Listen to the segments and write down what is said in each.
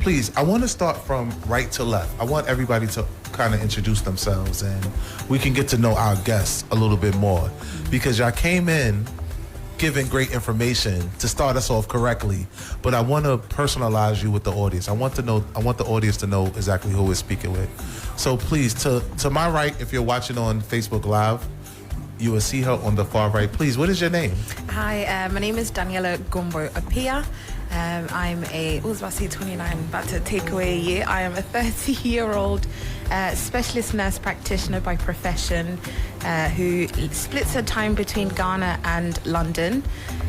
please, I want to start from right to left. I want everybody to kind of introduce themselves and we can get to know our guests a little bit more, because y'all came in giving great information to start us off correctly, but I want to personalize you with the audience. I want the audience to know exactly who we're speaking with. So please, to my right, if you're watching on Facebook Live, you will see her on the far right. Please, what is your name? Hi, my name is Daniela Gumbo Apia. I'm I was about to say 29, about to take away a year. I am a 30-year-old specialist nurse practitioner by profession who splits her time between Ghana and London.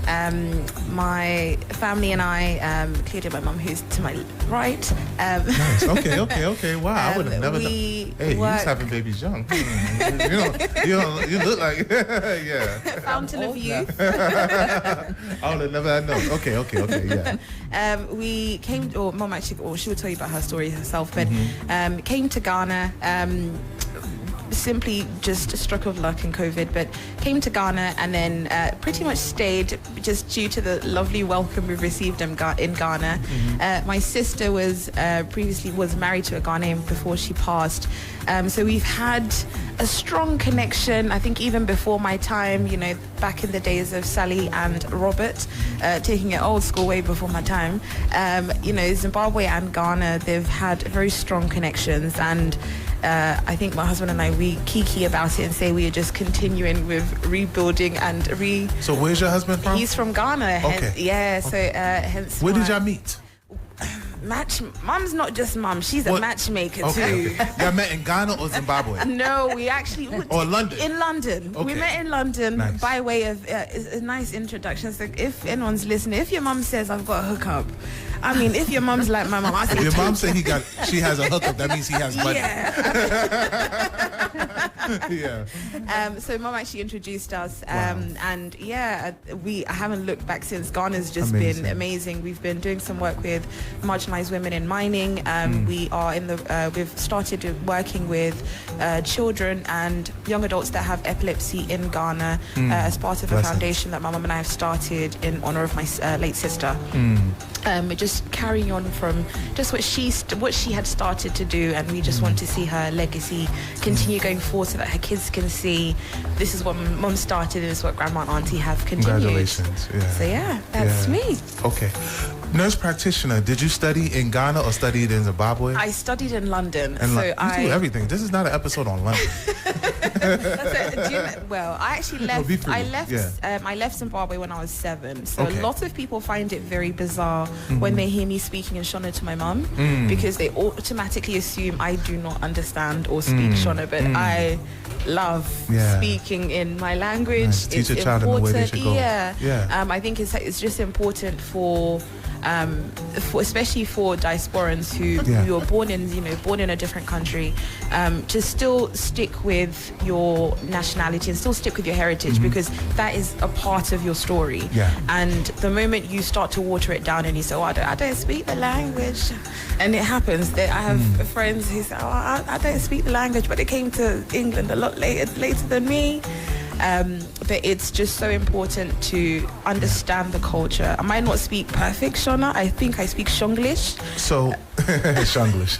My family and I, including my mum, who's to my right. Nice. Okay. Wow, I would have never known. Hey, you was having babies young. You look like, yeah. Fountain of youth. I would have never had known. Okay, yeah. We came, or Mum actually, or she would tell you about her story herself, but came to Ghana. Simply just struck of luck in COVID, but came to Ghana and then pretty much stayed just due to the lovely welcome we've received in Ghana. My sister was previously married to a Ghanaian before she passed, so we've had a strong connection. I think even before my time, back in the days of Sally and Robert, taking it old school way before my time. Zimbabwe and Ghana, they've had very strong connections, and I think my husband and I, we kiki about it and say we are just continuing with rebuilding and So where's your husband from? He's from Ghana. Okay. Hence Where did y'all meet? Mum's not just mum, she's a matchmaker too. Y'all met in Ghana or Zimbabwe? No, we actually or London? In London. Okay. We met in London. Nice. By way of a nice introduction. So if anyone's listening, if your mum says I've got a hookup, I mean, if your mum's like my mum, I say, if your mum said she has a hookup, that means he has money. Yeah. So mum actually introduced us, and I haven't looked back since. Ghana's just been amazing. We've been doing some work with marginalized women in mining. We are we've started working with children and young adults that have epilepsy in Ghana as part of a foundation that my mum and I have started in honor of my late sister. Just carrying on from just what she had started to do, and we just want to see her legacy continue going forward so that her kids can see this is what mum started and this is what grandma and auntie have continued. Congratulations. Yeah. So that's me. Okay. Nurse practitioner, did you study in Ghana or studied in Zimbabwe? I studied in London. You do everything. This is not an episode on London. Well, I actually left. I left Zimbabwe when I was 7. So a lot of people find it very bizarre when they hear me speaking in Shona to my mum, because they automatically assume I do not understand or speak Shona, but I love speaking in my language. Nice. Teach a child in the way they should go. I think it's just important for especially for diasporans who are born in a different country, to still stick with your nationality and still stick with your heritage, because that is a part of your story. And the moment you start to water it down and you say, I don't speak the language, and it happens that I have friends who say, I don't speak the language, but they came to England a lot later than me. But it's just so important to understand the culture. I might not speak perfect Shona. I think I speak Shonglish. So, Shonglish.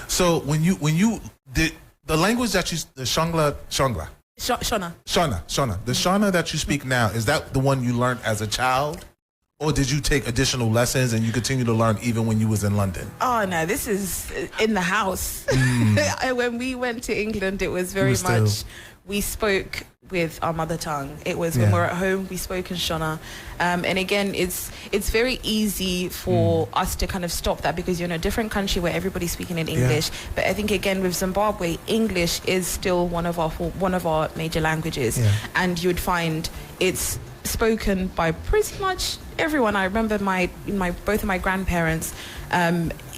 So when you did the language that you, the Shona. The Shona that you speak now, is that the one you learned as a child? Or did you take additional lessons and you continue to learn even when you was in London? Oh, no, this is in the house. When we went to England, it was very much, we spoke with our mother tongue. It was when we were at home, we spoke in Shona. And again, it's very easy for us to kind of stop that because you're in a different country where everybody's speaking in English. But I think again with Zimbabwe, English is still one of our major languages, and you would find it's spoken by pretty much everyone. I remember both of my grandparents,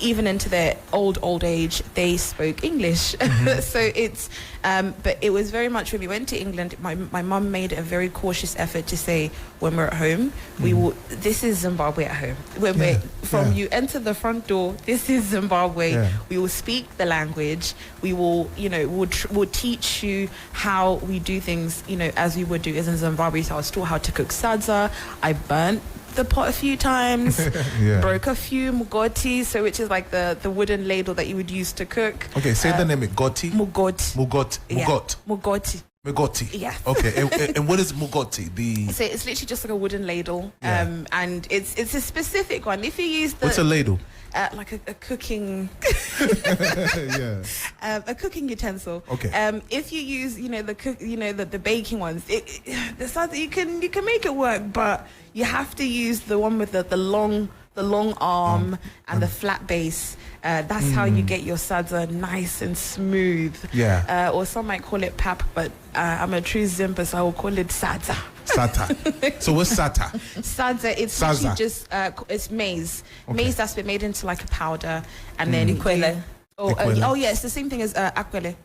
even into their old age, they spoke English. So it's but it was very much when we went to England, my mum made a very cautious effort to say when we're at home, we will, this is Zimbabwe at home. When you enter the front door, this is Zimbabwe. We will speak the language. We will, we'll teach you how we do things, as we would do as in Zimbabwe. So I was taught how to cook sadza. I burnt the pot a few times, broke a few mugoti. mugoti, so which is like the wooden ladle that you would use to cook. Okay, say the name. Mugoti. Mugoti. Mugoti. Mugoti. Yeah. Okay, and what is mugoti? So it's literally just like a wooden ladle, and it's a specific one. If you use the what's a ladle? Like a cooking, a cooking utensil. Okay. If you use, the baking ones, the size you can make it work, but you have to use the one with the long arm and the flat base. That's how you get your sadza nice and smooth. Yeah. Or some might call it pap, but I'm a true Zimba, so I will call it sadza. Sata. So what's sata? Sadza, it's actually just it's maize. Okay. Maize that's been made into like a powder, and then Ikwele. Yeah, it's the same thing as akwele.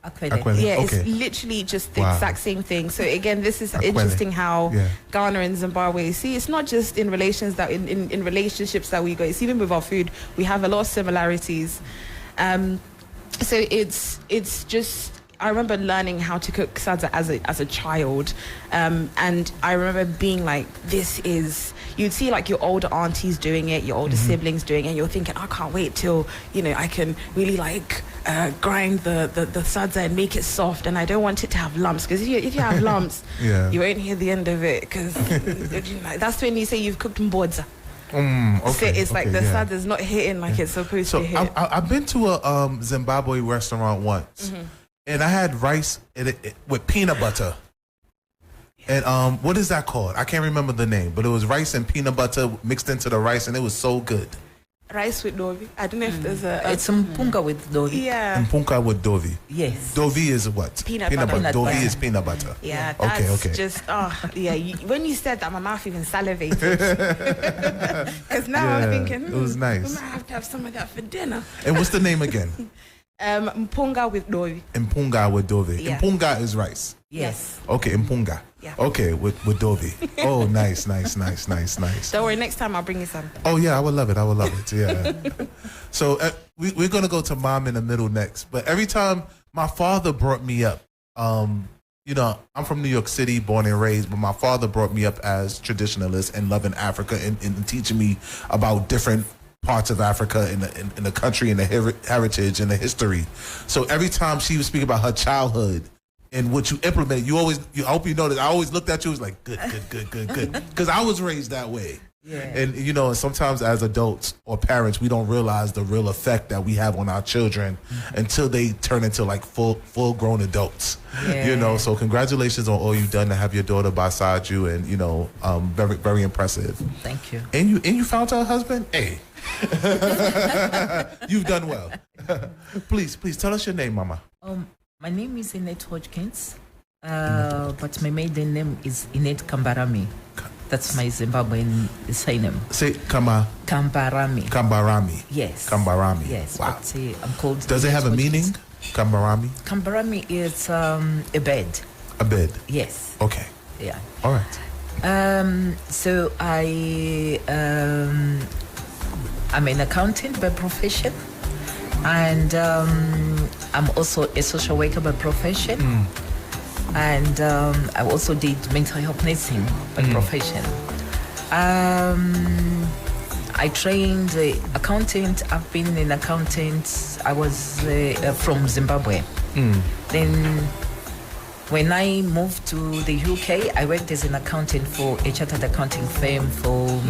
Yeah, okay. it's literally just the exact same thing. So again, this is interesting how Ghana and Zimbabwe, see, it's not just in relations that in relationships that we go, it's even with our food, we have a lot of similarities. So it's just, I remember learning how to cook sadza as a child, and I remember being like, this is, you'd see like your older aunties doing it, your older siblings doing it, and you're thinking, I can't wait till I can really like grind the sadza and make it soft, and I don't want it to have lumps, because if you have lumps, you won't hear the end of it, because that's when you say you've cooked mbodza. Okay. So it's like the sadza's not hitting like it's supposed to hit. I've been to a Zimbabwe restaurant once. And I had rice with peanut butter. And what is that called? I can't remember the name, but it was rice and peanut butter mixed into the rice, and it was so good. Rice with dovi. I don't know if there's it's mpunga with dovi. Yeah. Mpunga with dovi. Yes. Dovi is what? Peanut butter. Dovi is peanut butter. Yeah. That's okay. just when you said that, my mouth even salivated. Because now I'm thinking, it was nice. We might have to have some of that for dinner. And what's the name again? Mpunga with dovi. Mpunga with dovi. Yeah. Mpunga is rice. Yes. Okay, mpunga. Yeah. Okay, with dovi. Oh, nice. Don't worry, next time I'll bring you some. Oh yeah, I would love it. Yeah. So we're gonna go to mom in the middle next. But every time my father brought me up, I'm from New York City, born and raised, but my father brought me up as traditionalist and loving Africa and teaching me about different parts of Africa in the country and the heritage and the history. So every time she would speak about her childhood and what you implemented, I hope you noticed, I always looked at you, was like, good. Because I was raised that way. Yeah. And, sometimes as adults or parents, we don't realize the real effect that we have on our children until they turn into like full grown adults. Yeah. So congratulations on all you've done to have your daughter beside you, and, very, very impressive. Thank you. And you found her husband? Hey. You've done well. Please tell us your name, Mama. My name is Inette Hodgkins, but my maiden name is Inette Kambarami. That's my Zimbabwean surname. Say Kambarami. Yes. Kambarami. Yes. Wow. But, I'm called. Does it have a meaning? Kambarami. Kambarami is a bed. A bed. Yes. Okay. Yeah. All right. So I'm an accountant by profession, and I'm also a social worker by profession, and I also did mental health nursing by profession. I trained accountant. I've been an accountant. I was from Zimbabwe. Then when I moved to the UK, I worked as an accountant for a chartered accounting firm for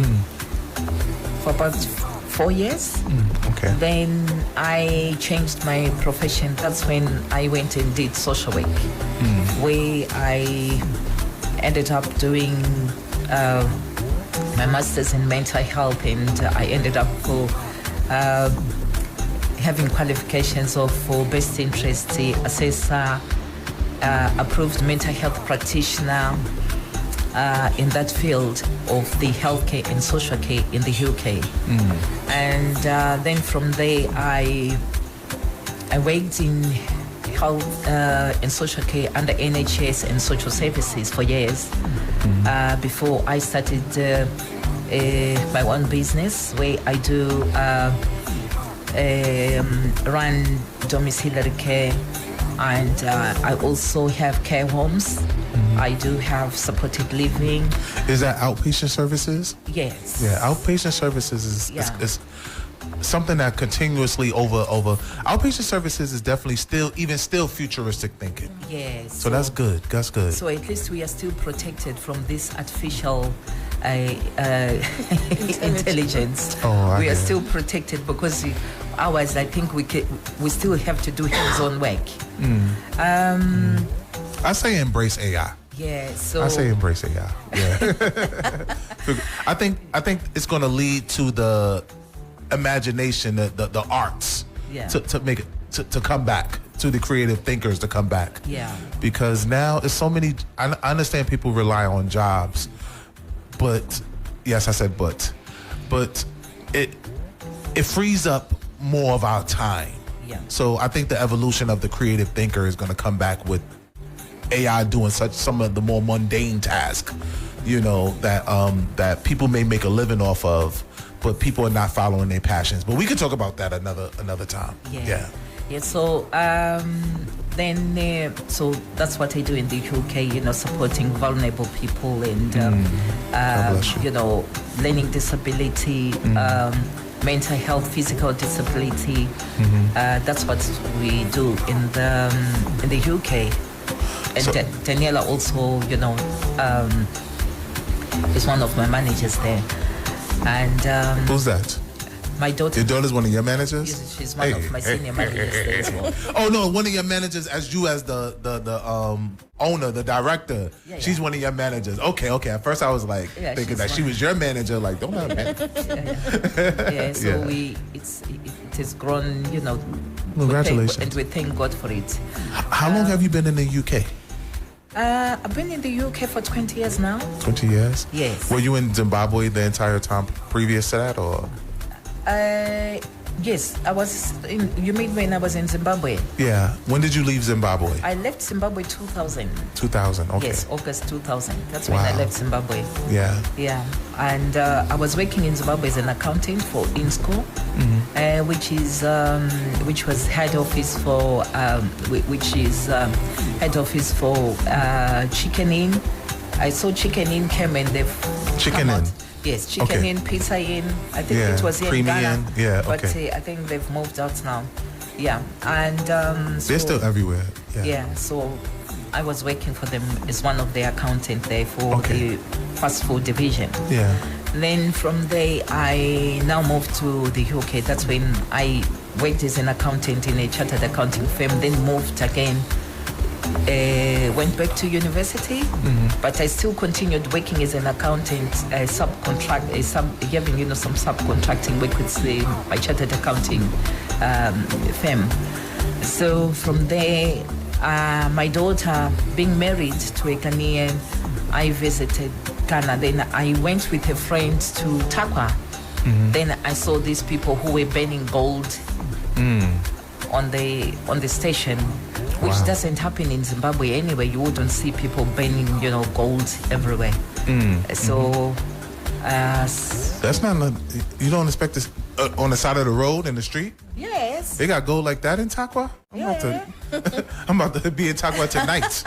about 4 years. Okay. Then I changed my profession. That's when I went and did social work, where I ended up doing my master's in mental health, and I ended up having qualifications for best interest assessor, approved mental health practitioner in that field of the healthcare and social care in the UK. And then from there, I worked in health and social care under NHS and social services for years before I started my own business, where I do run domiciliary care, and I also have care homes. I do have supported living. Is that outpatient services? Yes. Yeah, outpatient services is something that continuously over outpatient services is definitely still futuristic thinking. Yes. So that's good. That's good. So at least we are still protected from this artificial intelligence. We are still protected because ours, I think we still have to do hands-on work. I say embrace AI. Yeah, so I say embrace AI. Yeah. I think it's going to lead to the imagination, the arts, to make it to come back, to the creative thinkers to come back. Yeah. Because now it's so many. I understand people rely on jobs, but yes, I said but it frees up more of our time. Yeah. So I think the evolution of the creative thinker is going to come back with AI doing some of the more mundane tasks, that people may make a living off of, but people are not following their passions. But we could talk about that another time. Yeah. So so that's what I do in the UK. Supporting vulnerable people and learning disability, mental health, physical disability. That's what we do in the UK. And Daniela also, is one of my managers there. And who's that? My daughter. Your daughter's one of your managers? Yes, she's one of my senior managers there as well. Oh no, one of your managers as the owner, the director. Yeah, she's one of your managers. Okay. At first I was like thinking that she was your manager. Like, don't have manager. So it has grown, Congratulations. And we thank God for it. How long have you been in the UK? I've been in the UK for 20 years now. 20 years? Yes. Were you in Zimbabwe the entire time previous to that, or? Yes, I was. You mean when I was in Zimbabwe? Yeah. When did you leave Zimbabwe? I left Zimbabwe 2000. 2000. Okay. Yes, August 2000. That's when I left Zimbabwe. Yeah. Yeah, and I was working in Zimbabwe as an accountant for INSCO, which was head office for Chicken Inn. I saw Chicken Inn came and they've Chicken Inn. Yes, Chicken Inn, Pizza Inn. I think it was in Ghana. Inn. Yeah, but I think they've moved out now. Yeah, and they're still everywhere. Yeah, so I was working for them as one of the accountants there for the fast food division. Yeah. Then from there, I now moved to the UK. That's when I worked as an accountant in a chartered accounting firm. Then moved again. Went back to university, but I still continued working as an accountant, having some subcontracting work with my chartered accounting firm. So from there, my daughter being married to a Ghanaian, I visited Ghana. Then I went with a friend to Takwa. Then I saw these people who were burning gold on the station. Which doesn't happen in Zimbabwe anyway. You wouldn't see people burning, gold everywhere. So, that's not. You don't expect this on the side of the road in the street. Yes. They got gold like that in Takwa. I'm about to be in Takwa tonight.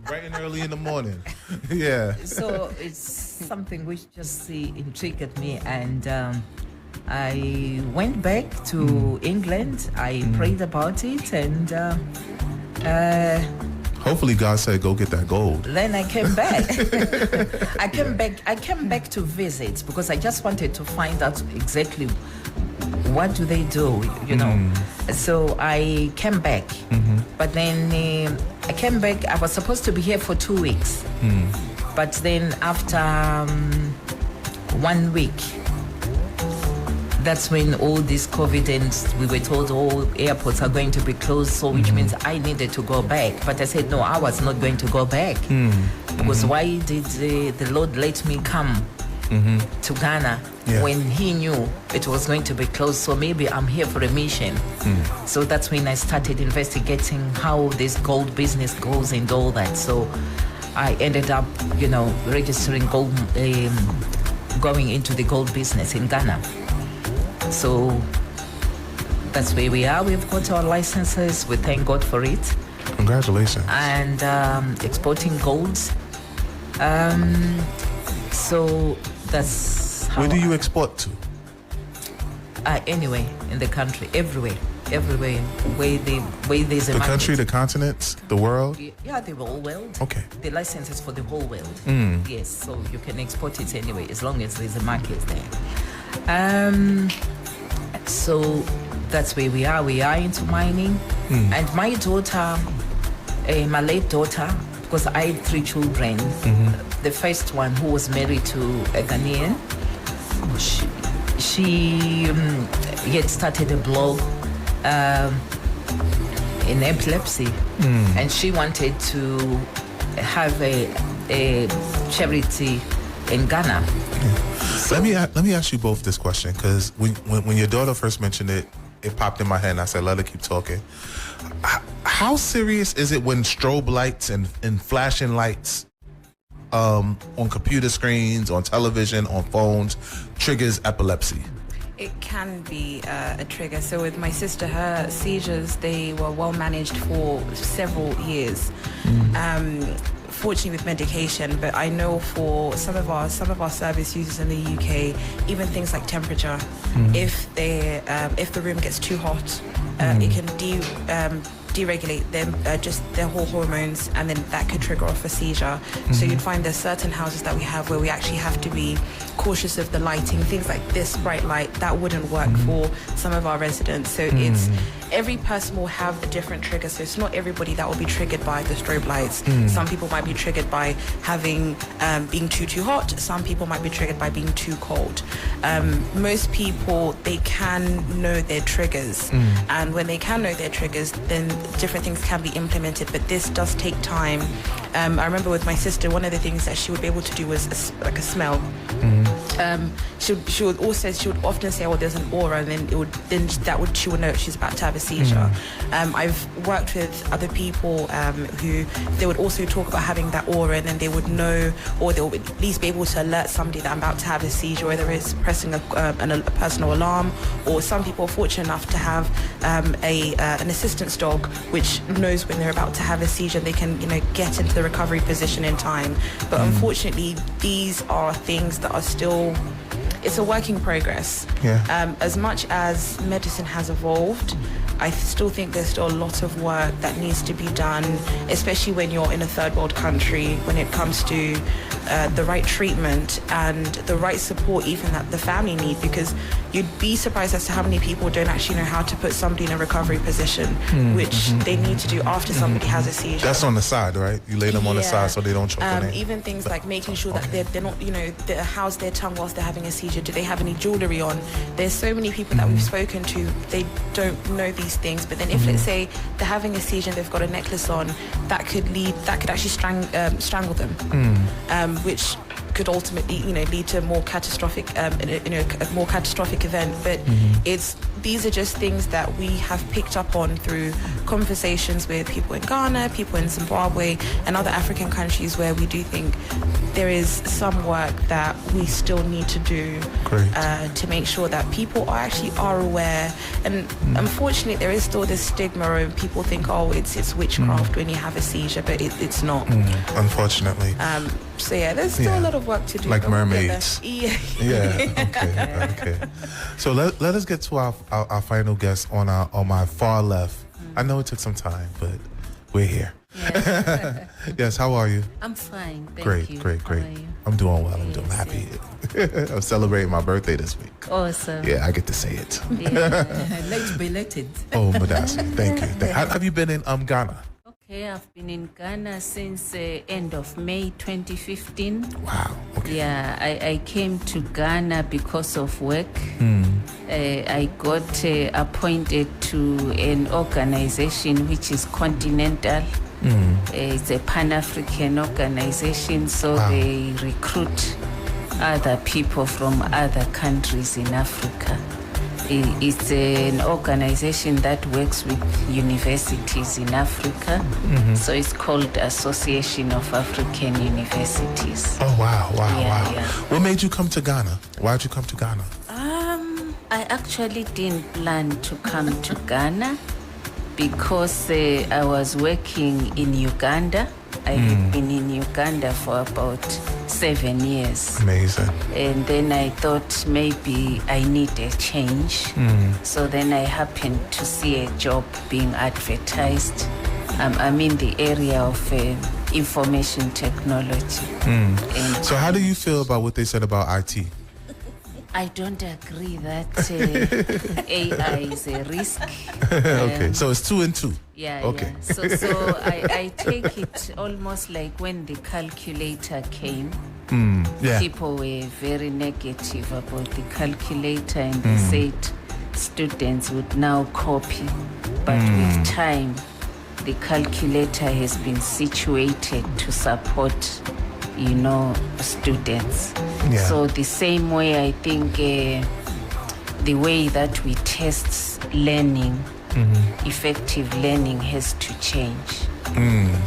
Bright and early in the morning. Yeah. So it's something which just intrigued me, and I went back to England. I prayed about it, and hopefully God said, "Go get that gold." Then I came back. I came back to visit because I just wanted to find out exactly what do they do, So I came back, but then I came back. I was supposed to be here for 2 weeks, but then after 1 week. That's when all this COVID and we were told all airports are going to be closed, so which means I needed to go back. But I said, no, I was not going to go back. Because why did the Lord let me come to Ghana when he knew it was going to be closed? So maybe I'm here for a mission. So that's when I started investigating how this gold business goes and all that. So I ended up, registering gold, going into the gold business in Ghana. So that's where we are. We've got our licenses. We thank God for it. Congratulations. And exporting gold. So that's how. Where do you export to? Anyway, in the country, everywhere, where there's a The market. country, the continents, the world? Yeah, the whole world. Okay. The license is for the whole world. Yes, so you can export it anyway as long as there's a market there. So that's where we are. We are into mining. And my daughter, my late daughter, because I had 3 children, the first one who was married to a Ghanaian, she had started a blog in epilepsy, and she wanted to have a charity in Ghana. So, let me ask you both this question, because when your daughter first mentioned it, it popped in my head, and I said, let her keep talking. How serious is it when strobe lights and flashing lights on computer screens, on television, on phones triggers epilepsy? It can be a trigger. So with my sister, her seizures, they were well managed for several years. Fortunately with medication, but I know for some of our service users in the UK, even things like temperature, if the room gets too hot, it can deregulate them, just their whole hormones, and then that could trigger off a seizure. So you'd find there's certain houses that we have where we actually have to be cautious of the lighting. Things like this bright light, that wouldn't work for some of our residents. So it's every person will have a different trigger. So it's not everybody that will be triggered by the strobe lights. Some people might be triggered by having being too hot. Some people might be triggered by being too cold. Most people, they can know their triggers, and when they can know their triggers, then different things can be implemented, but this does take time. I remember with my sister, one of the things that she would be able to do was a smell. She would often say, "Oh, there's an aura," and then she would know she's about to have a seizure. I've worked with other people who they would also talk about having that aura, and then they would know, or they would at least be able to alert somebody that I'm about to have a seizure, whether it's pressing a personal alarm, or some people are fortunate enough to have an assistance dog which knows when they're about to have a seizure. They can get into the recovery position in time. But unfortunately, these are things that are still, it's a work in progress. As much as medicine has evolved, I still think there's still a lot of work that needs to be done, especially when you're in a third world country, when it comes to the right treatment and the right support even that the family need, because you'd be surprised as to how many people don't actually know how to put somebody in a recovery position, which they need to do after somebody has a seizure. That's on the side, right? You lay them on the side so they don't choke on it. Even things like making sure that they're not, they house their tongue whilst they're having a seizure. Do they have any jewelry on? There's so many people that we've spoken to, they don't know these things, but then if let's say they're having a seizure and they've got a necklace on, that could actually strangle them, which could ultimately lead to a more catastrophic a more catastrophic event. But these are just things that we have picked up on through conversations with people in Ghana, people in Zimbabwe and other African countries, where we do think there is some work that we still need to do to make sure that people are aware. And unfortunately, there is still this stigma of people think, oh, it's witchcraft when you have a seizure, but it's not. Unfortunately. So yeah, there's still a lot of work to do. Like mermaids. Yeah. Okay. So let us get to our final guest on my far left. I know it took some time, but we're here. Yeah. Yes, how are you? I'm fine, thank you. Great. How are you? I'm doing well. I'm happy. I'm celebrating my birthday this week. Awesome. Yeah, I get to say it. Yeah. Late belated. Oh, Madasi, thank you. Have you been in Ghana? Okay, I've been in Ghana since end of May 2015. Wow. Okay. Yeah, I came to Ghana because of work. I got appointed to an organization which is continental. It's a Pan-African organization, so they recruit other people from other countries in Africa. It's an organization that works with universities in Africa. So it's called Association of African Universities. Oh, wow. Yeah. What made you come to Ghana? Why'd you come to Ghana? I actually didn't plan to come to Ghana because I was working in Uganda I had been in Uganda for about 7 years. Amazing. And then I thought maybe I need a change. So then I happened to see a job being advertised. I'm in the area of information technology. And So how do you feel about what they said about IT? I don't agree that AI is a risk. Okay, so it's 2 and 2. Yeah, Okay. yeah. So I take it almost like when the calculator came, Yeah. people were very negative about the calculator and they said students would now copy. But with time, the calculator has been situated to support, students. Yeah. So the same way, I think the way that we test learning, effective learning has to change.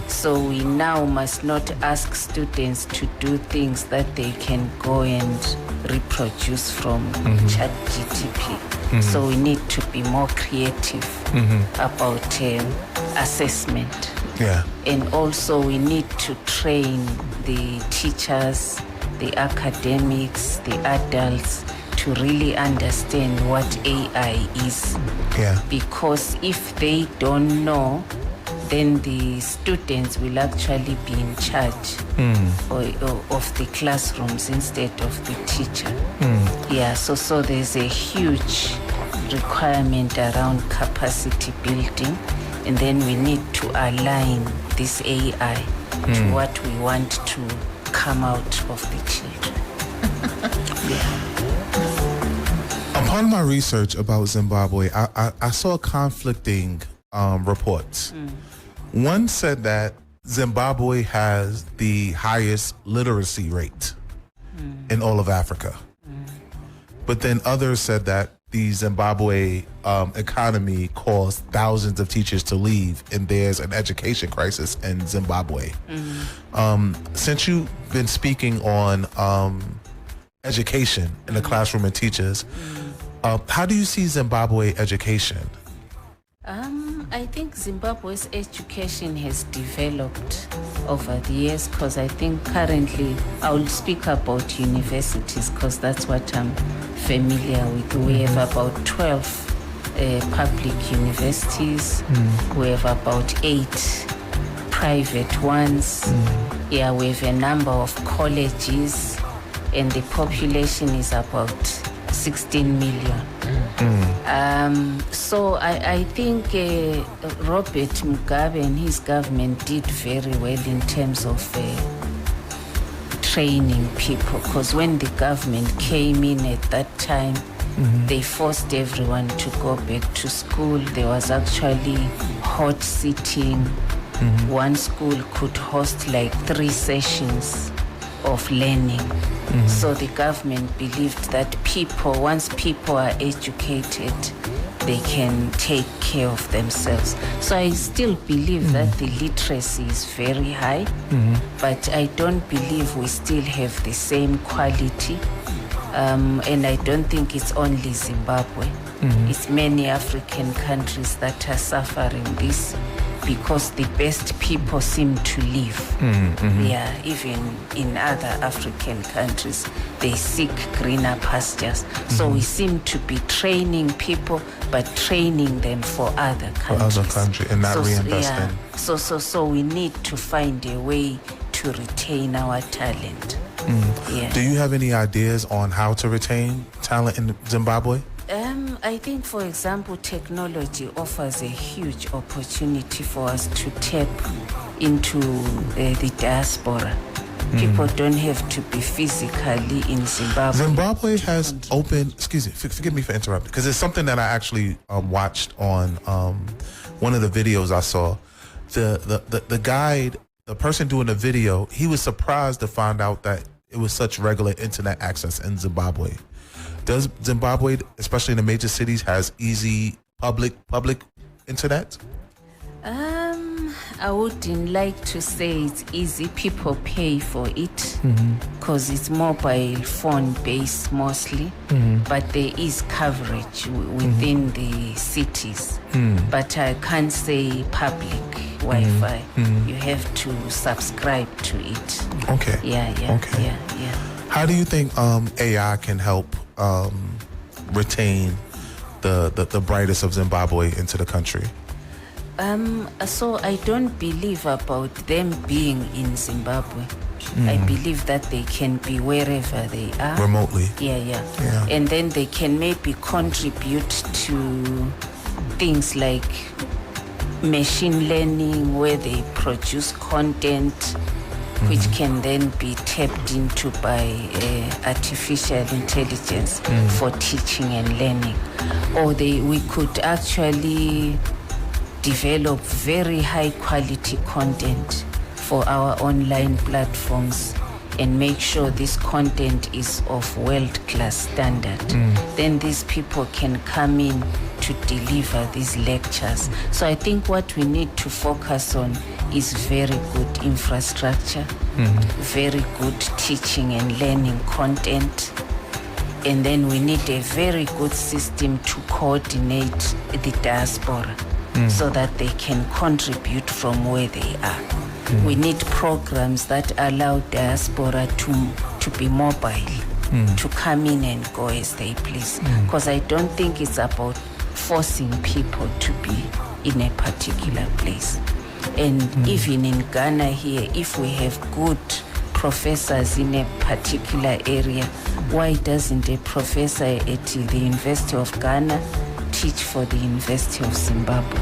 So we now must not ask students to do things that they can go and reproduce from ChatGPT. So we need to be more creative about assessment. Yeah. And also we need to train the teachers, the academics, the adults to really understand what AI is. Yeah. Because if they don't know, then the students will actually be in charge of the classrooms instead of the teacher. Yeah, so there's a huge requirement around capacity building, and then we need to align this AI to what we want to come out of the children. Upon my research about Zimbabwe, I saw conflicting reports. One said that Zimbabwe has the highest literacy rate in all of Africa. But then others said that the Zimbabwe economy caused thousands of teachers to leave, and there's an education crisis in Zimbabwe. Since you've been speaking on education in the classroom and teachers, how do you see Zimbabwe education? I think Zimbabwe's education has developed over the years, because I think currently I will speak about universities because that's what I'm familiar with. We have about 12 public universities. We have about 8 private ones. Yeah, we have a number of colleges, and the population is about 16 million. So I think Robert Mugabe and his government did very well in terms of training people, because when the government came in at that time, they forced everyone to go back to school. There was actually hot seating. One school could host like 3 sessions of learning. So the government believed that once people are educated, they can take care of themselves. So I still believe that the literacy is very high, but I don't believe we still have the same quality. And I don't think it's only Zimbabwe. It's many African countries that are suffering this, because the best people seem to leave. Yeah, even in other African countries, they seek greener pastures. So we seem to be training people, but training them for other countries. For other countries, and not reinvesting. Yeah. So we need to find a way to retain our talent. Yeah. Do you have any ideas on how to retain talent in Zimbabwe? I think, for example, technology offers a huge opportunity for us to tap into the diaspora. People don't have to be physically in Zimbabwe. Zimbabwe has opened, excuse me, forgive me for interrupting, because it's something that I actually watched on one of the videos I saw. The guide, the person doing the video, he was surprised to find out that it was such regular internet access in Zimbabwe. Does Zimbabwe, especially in the major cities, has easy public internet? I wouldn't like to say it's easy. People pay for it because it's mobile phone based mostly, but there is coverage within the cities. But I can't say public Wi-Fi. You have to subscribe to it. Okay. Yeah. How do you think AI can help retain the brightest of Zimbabwe into the country? So I don't believe about them being in Zimbabwe. I believe that they can be wherever they are. Remotely. Yeah. And then they can maybe contribute to things like machine learning, where they produce content which can then be tapped into by artificial intelligence for teaching and learning. Or we could actually develop very high quality content for our online platforms and make sure this content is of world-class standard. Then these people can come in to deliver these lectures. So I think what we need to focus on is very good infrastructure, very good teaching and learning content, and then we need a very good system to coordinate the diaspora so that they can contribute from where they are. We need programs that allow diaspora to be mobile, to come in and go as they please. Because I don't think it's about forcing people to be in a particular place. And even in Ghana here, if we have good professors in a particular area, why doesn't a professor at the University of Ghana teach for the University of Zimbabwe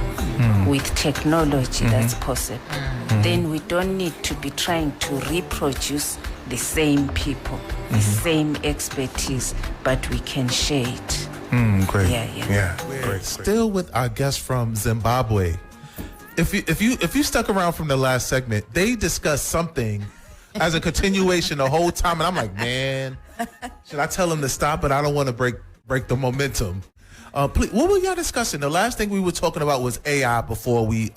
with technology that's possible? Then we don't need to be trying to reproduce the same people, the same expertise, but we can share it. Great. Yeah. Great. Still with our guest from Zimbabwe. If you stuck around from the last segment, they discussed something as a continuation the whole time, and I'm like, man, should I tell them to stop? But I don't want to break the momentum. Please, what were y'all discussing? The last thing we were talking about was AI before we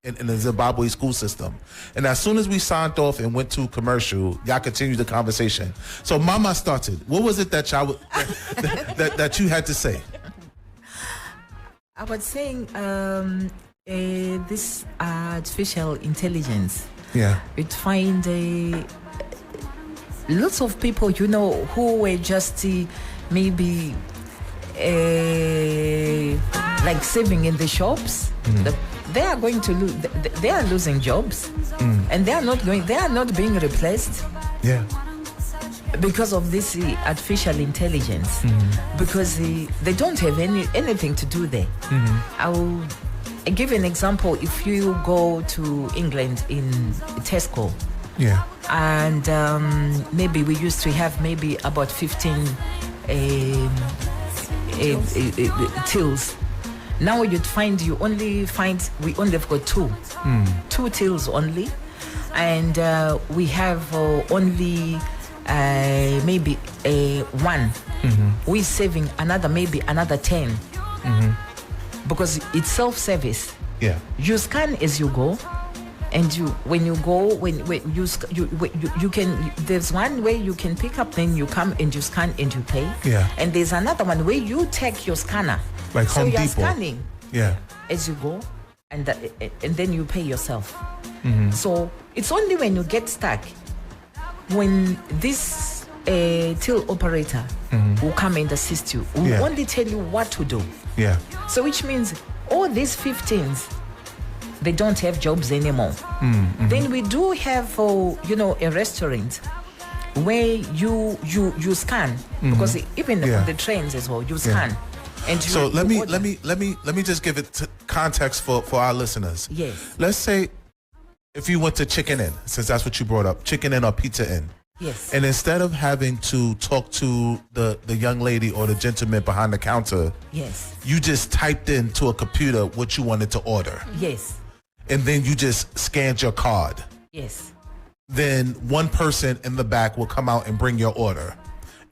in the Zimbabwe school system, and as soon as we signed off and went to commercial, y'all continued the conversation. So Mama started. What was it that y'all that you had to say? I was saying this artificial intelligence. Yeah, you'd find lots of people, who were just maybe like saving in the shops. They are going to lose. They are losing jobs, and they are not being replaced. Yeah. Because of this artificial intelligence, because they don't have anything to do there. I'll give an example. If you go to England in Tesco, and maybe we used to have maybe about 15 tills. Now you'd find we only have got two tills only, and we have only maybe one. We're saving another 10 because it's self-service. Yeah, you scan as you go, and when you can. There's one way you can pick up, then you come and you scan and you pay. Yeah, and there's another one where you take your scanner, like so Home you're Depot. Scanning. Yeah, as you go, and then you pay yourself. So it's only when you get stuck, when this till operator will come and assist you, will only tell you what to do. Yeah. So which means all these 15s, they don't have jobs anymore. Then we do have a restaurant where you scan, because even on the trains as well, you scan. And so let me just give it context for our listeners. Yes. Let's say if you went to Chicken Inn, since that's what you brought up, Chicken Inn or Pizza Inn. Yes. And instead of having to talk to the young lady or the gentleman behind the counter, yes, you just typed into a computer what you wanted to order. Yes. And then you just scanned your card. Yes. Then one person in the back will come out and bring your order.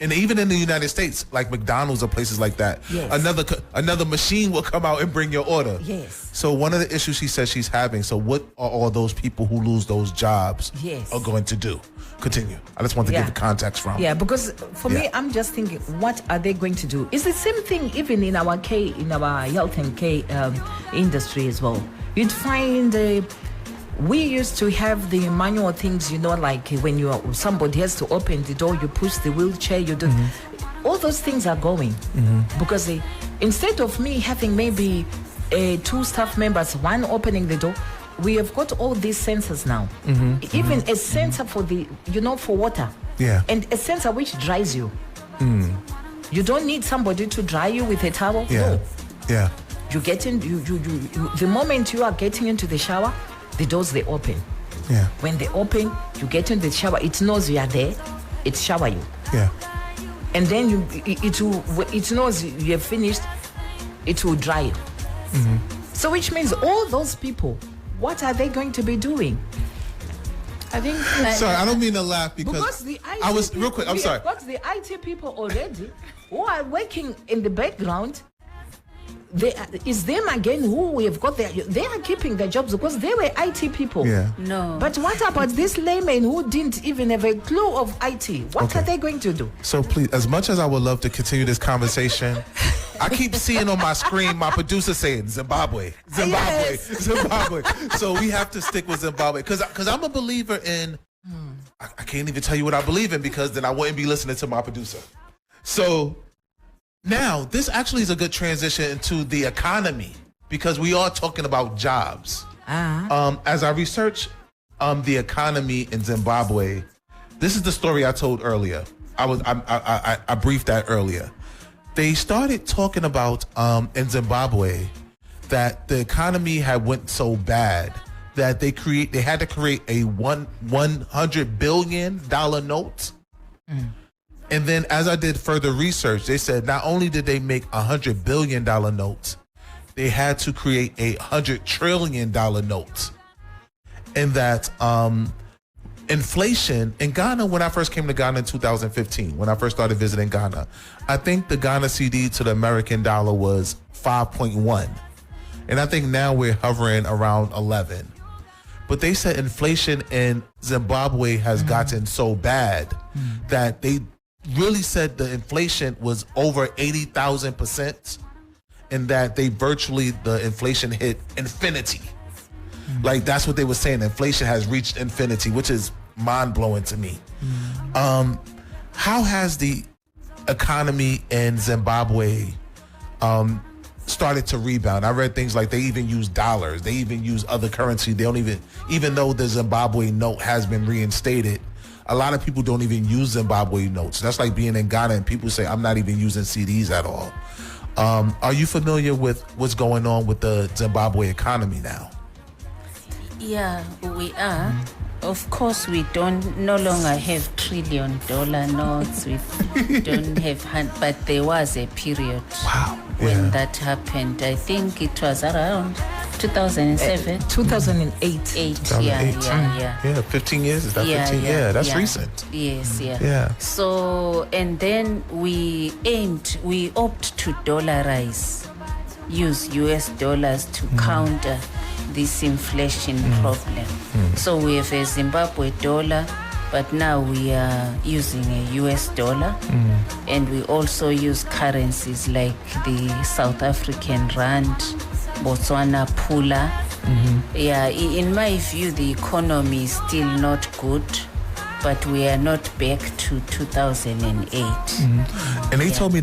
And even in the United States, like McDonald's or places like that, Yes. another machine will come out and bring your order. Yes. So one of the issues she says she's having, so what are all those people who lose those jobs Yes. are going to do? Continue. I just want to give the context from. Yeah, because for me, I'm just thinking, what are they going to do? It's the same thing even in our health and care industry as well. You'd find we used to have the manual things, like when somebody has to open the door, you push the wheelchair, you do. All those things are going because instead of me having maybe 2 staff members, one opening the door, we have got all these sensors now. Even a sensor for for water. Yeah. And a sensor which dries you. You don't need somebody to dry you with a towel. Yeah. No. Yeah. You get in. You. The moment you are getting into the shower, the doors they open. Yeah. When they open, you get in the shower. It knows you are there. It shower you. Yeah. And then it knows you have finished. It will dry you. So which means all those people, what are they going to be doing? I think Sorry, I don't mean to laugh because the IT I was people, real quick. I'm we sorry. have got the IT people already who are working in the background. It's them again who we have got there. They are keeping their jobs because they were IT people. Yeah. No. But what about this layman who didn't even have a clue of IT? What are they going to do? So please, as much as I would love to continue this conversation, I keep seeing on my screen my producer saying Zimbabwe. Zimbabwe. So we have to stick with Zimbabwe because I'm a believer in. I can't even tell you what I believe in because then I wouldn't be listening to my producer. So now this actually is a good transition into the economy because we are talking about jobs. As I research the economy in Zimbabwe, this is the story I told earlier. I briefed that earlier. They started talking about in Zimbabwe that the economy had went so bad that they had to create a $100 billion note. And then as I did further research, they said not only did they make $100 billion notes, they had to create a $100 trillion note. And that inflation in Ghana, when I first came to Ghana in 2015, when I first started visiting Ghana, I think the Ghana CD to the American dollar was 5.1. And I think now we're hovering around 11. But they said inflation in Zimbabwe has gotten so bad that they really said the inflation was over 80,000%, and that the inflation hit infinity. Like that's what they were saying. Inflation has reached infinity, which is mind-blowing to me. How has the economy in Zimbabwe started to rebound? I read things like they even use dollars. They even use other currency. They don't even though the Zimbabwe note has been reinstated, a lot of people don't even use Zimbabwe notes. That's like being in Ghana and people say, I'm not even using CDs at all. Are you familiar with what's going on with the Zimbabwe economy now? Yeah, we are. Of course, we no longer have $1 trillion notes. We don't have but there was a period when that happened. I think it was around 2007. 2008. 2008. 15 years. Is that 15? Yeah, that's recent. Yes, Yeah. So, and then we opt to dollarize, use US dollars to counter this inflation problem. So we have a Zimbabwe dollar, but now we are using a US dollar. And we also use currencies like the South African rand, Botswana pula. Yeah, in my view, the economy is still not good, but we are not back to 2008. And they told me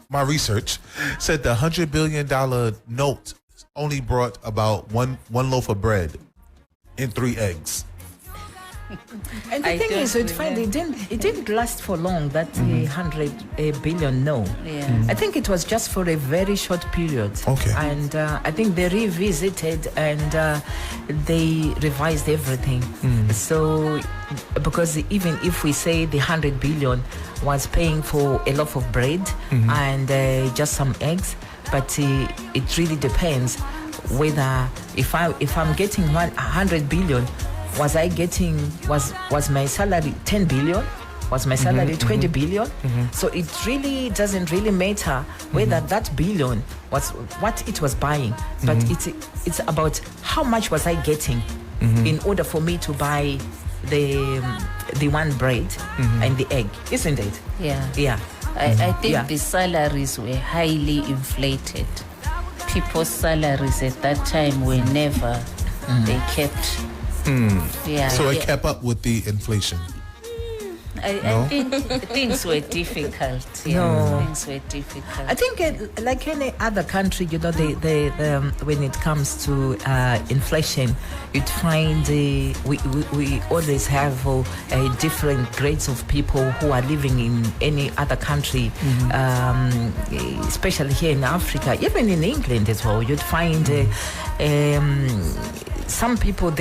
my research said the $100 billion note only brought about one loaf of bread and 3 eggs. And the thing is, it didn't last for long, that 100 billion, no. Yeah. I think it was just for a very short period. Okay. And I think they revisited and they revised everything. So, because even if we say the 100 billion was paying for a loaf of bread and just some eggs, but it really depends whether if I'm getting 100 billion, was my salary 10 billion Was my salary 20 billion? So it really doesn't really matter whether that billion was what it was buying, but it's about how much was I getting in order for me to buy the one bread and the egg, isn't it? Yeah. I think the salaries were highly inflated. People's salaries at that time were never, they kept. So it kept up with the inflation. I think things were difficult. Things were difficult. I think like any other country, you know, they when it comes to inflation, you'd find we always have different grades of people who are living in any other country, especially here in Africa, even in England as well. You'd find some people,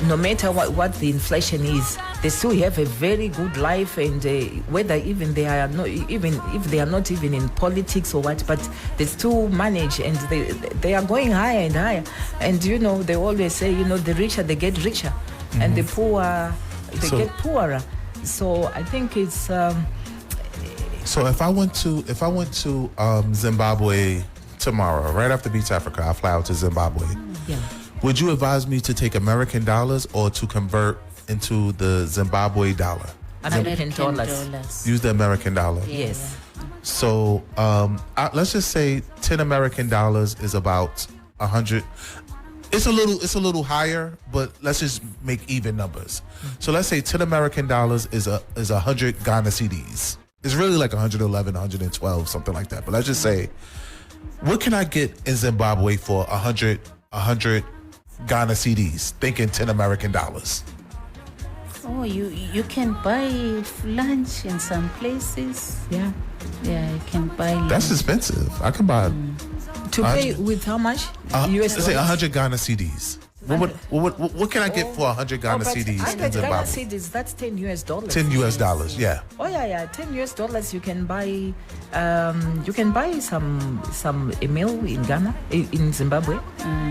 no matter what the inflation is, they still have a very good life, and whether even they are not, even if they are not even in politics or what, but they still manage, and they are going higher and higher. And you know, they always say, you know, the richer they get richer, and the poor they get poorer. So I think it's. So if I went to Zimbabwe tomorrow, right after Beatz Africa, I fly out to Zimbabwe. Yeah. Would you advise me to take American dollars or to convert into the Zimbabwe dollar? American dollars. Use the American dollar. Yes. So let's just say 10 American dollars is about 100. It's a little higher, but let's just make even numbers. So let's say 10 American dollars is 100 Ghana cedis. It's really like 111, 112, something like that. But let's just say, what can I get in Zimbabwe for 100 Ghana cedis? Thinking 10 American dollars. Oh, you can buy lunch in some places. Yeah, you can buy lunch. That's expensive. I can buy. To pay with how much? US let's say 100 Ghana cedis. What can I get for 100 Ghana cedis in 100 Ghana Zimbabwe? cedis, that's $10 US. $10 US, yeah. Oh yeah, $10 US. You can buy some a meal in Ghana, in Zimbabwe,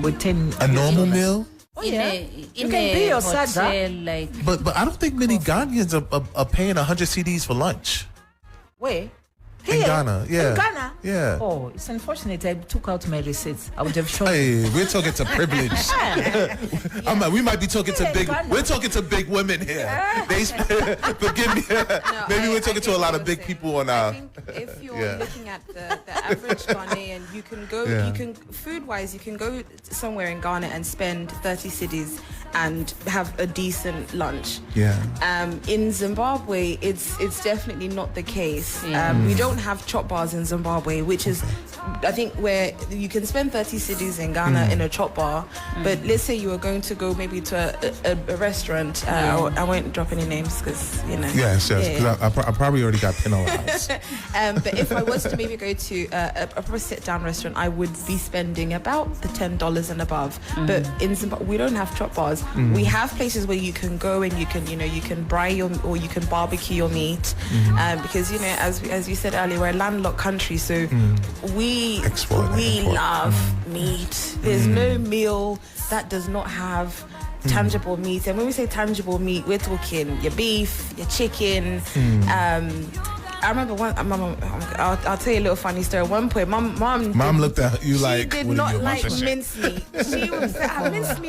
with $10. A normal meal? Oh yeah, you can pay your sada. Like. But I don't think many Ghanaians are paying 100 cedis for lunch. Where? In Ghana, yeah. In Ghana? Yeah. Oh, it's unfortunate. I took out my receipts. I would have shown. Hey, we're talking to privilege. We might be talking to big. We're talking to big women here. Forgive me. Maybe we're talking to a lot of big people on our. I think if you're looking at the average Ghanaian, you can go. You can food-wise, you can go somewhere in Ghana and spend 30 cedis and have a decent lunch. Yeah. In Zimbabwe, it's definitely not the case. We don't have chop bars in Zimbabwe, which is, I think, where you can spend 30 cedis in Ghana in a chop bar. But let's say you were going to go maybe to a restaurant. I won't drop any names because, you know. Yes. I probably already got penalized. But if I was to maybe go to a proper sit-down restaurant, I would be spending about the $10 and above. But in Zimbabwe, we don't have chop bars. We have places where you can go and you can braai or you can barbecue your meat. Because, you know, as you said earlier, we're a landlocked country, so we love meat. There's no meal that does not have tangible meat. And when we say tangible meat, we're talking your beef, your chicken. I remember I'll tell you a little funny story. At one point, mom looked at you like, she did not like mincemeat. She would say,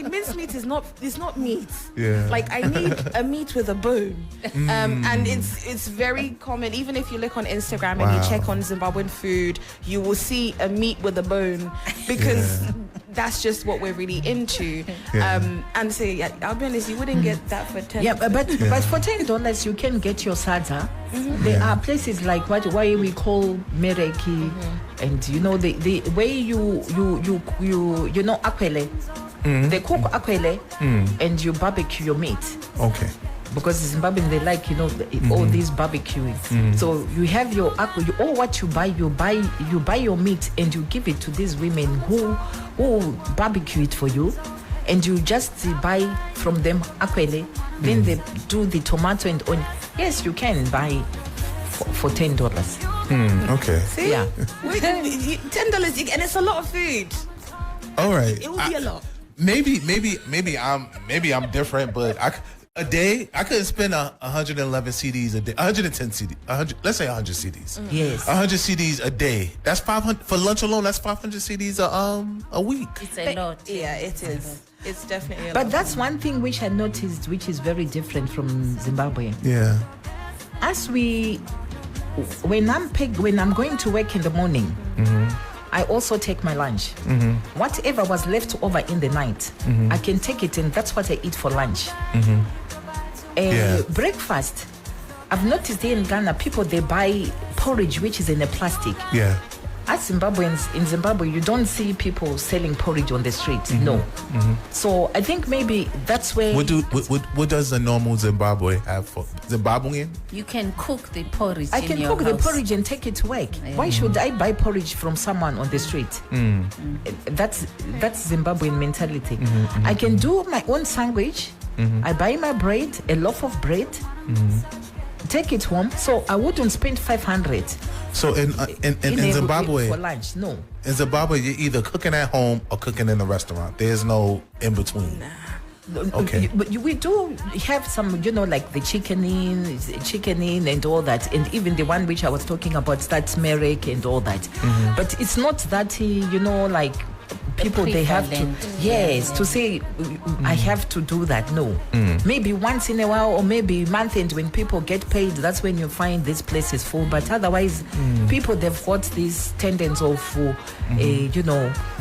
mincemeat is not meat. Yeah. Like, I need a meat with a bone. And it's very common. Even if you look on Instagram and you check on Zimbabwean food, you will see a meat with a bone because that's just what we're really into. And so I'll be honest, you wouldn't get that for $10. Yeah, but for $10 you can get your sada. There are places like what we call mereki, and you know the way you know akwele. They cook akwele and you barbecue your meat. Okay. Because Zimbabweans, they like, you know, all these barbecuing. So you have your what you buy your meat and you give it to these women who barbecue it for you, and you just buy from them akwele. Then they do the tomato and onion. Yes, you can buy for $10. Okay. See? Yeah. $10, and it's a lot of food. All right. It will be a lot. Maybe I'm different, but A day, I could spend 111 CDs a day, 110 CDs, 100, let's say 100 CDs. Yes. 100 CDs a day. That's 500 for lunch alone. That's 500 CDs a week. It's a lot. Yeah, it is. It's definitely a lot. But that's one thing which I noticed, which is very different from Zimbabwe. Yeah. As when I'm going to work in the morning, I also take my lunch. Whatever was left over in the night, I can take it, and that's what I eat for lunch. Breakfast, I've noticed here in Ghana, people, they buy porridge which is in a plastic. Yeah. As Zimbabweans, in Zimbabwe, you don't see people selling porridge on the streets. No. So I think maybe that's where... What does a normal Zimbabwe have for Zimbabwean? You can cook the porridge. I can cook the porridge and take it to work. Why should I buy porridge from someone on the street? That's Zimbabwean mentality. I can do my own sandwich. I buy my bread, a loaf of bread, take it home. So I wouldn't spend 500. So in Zimbabwe, for lunch, no. In Zimbabwe, you're either cooking at home or cooking in a restaurant. There's no in between. Okay. But we do have some, like the chicken in and all that, and even the one which I was talking about, that's merek and all that. But it's not that, like people, they have to, to say, I have to do that. No. Maybe once in a while, or maybe month end when people get paid, that's when you find this place is full. But otherwise, people, they've got this tendency of,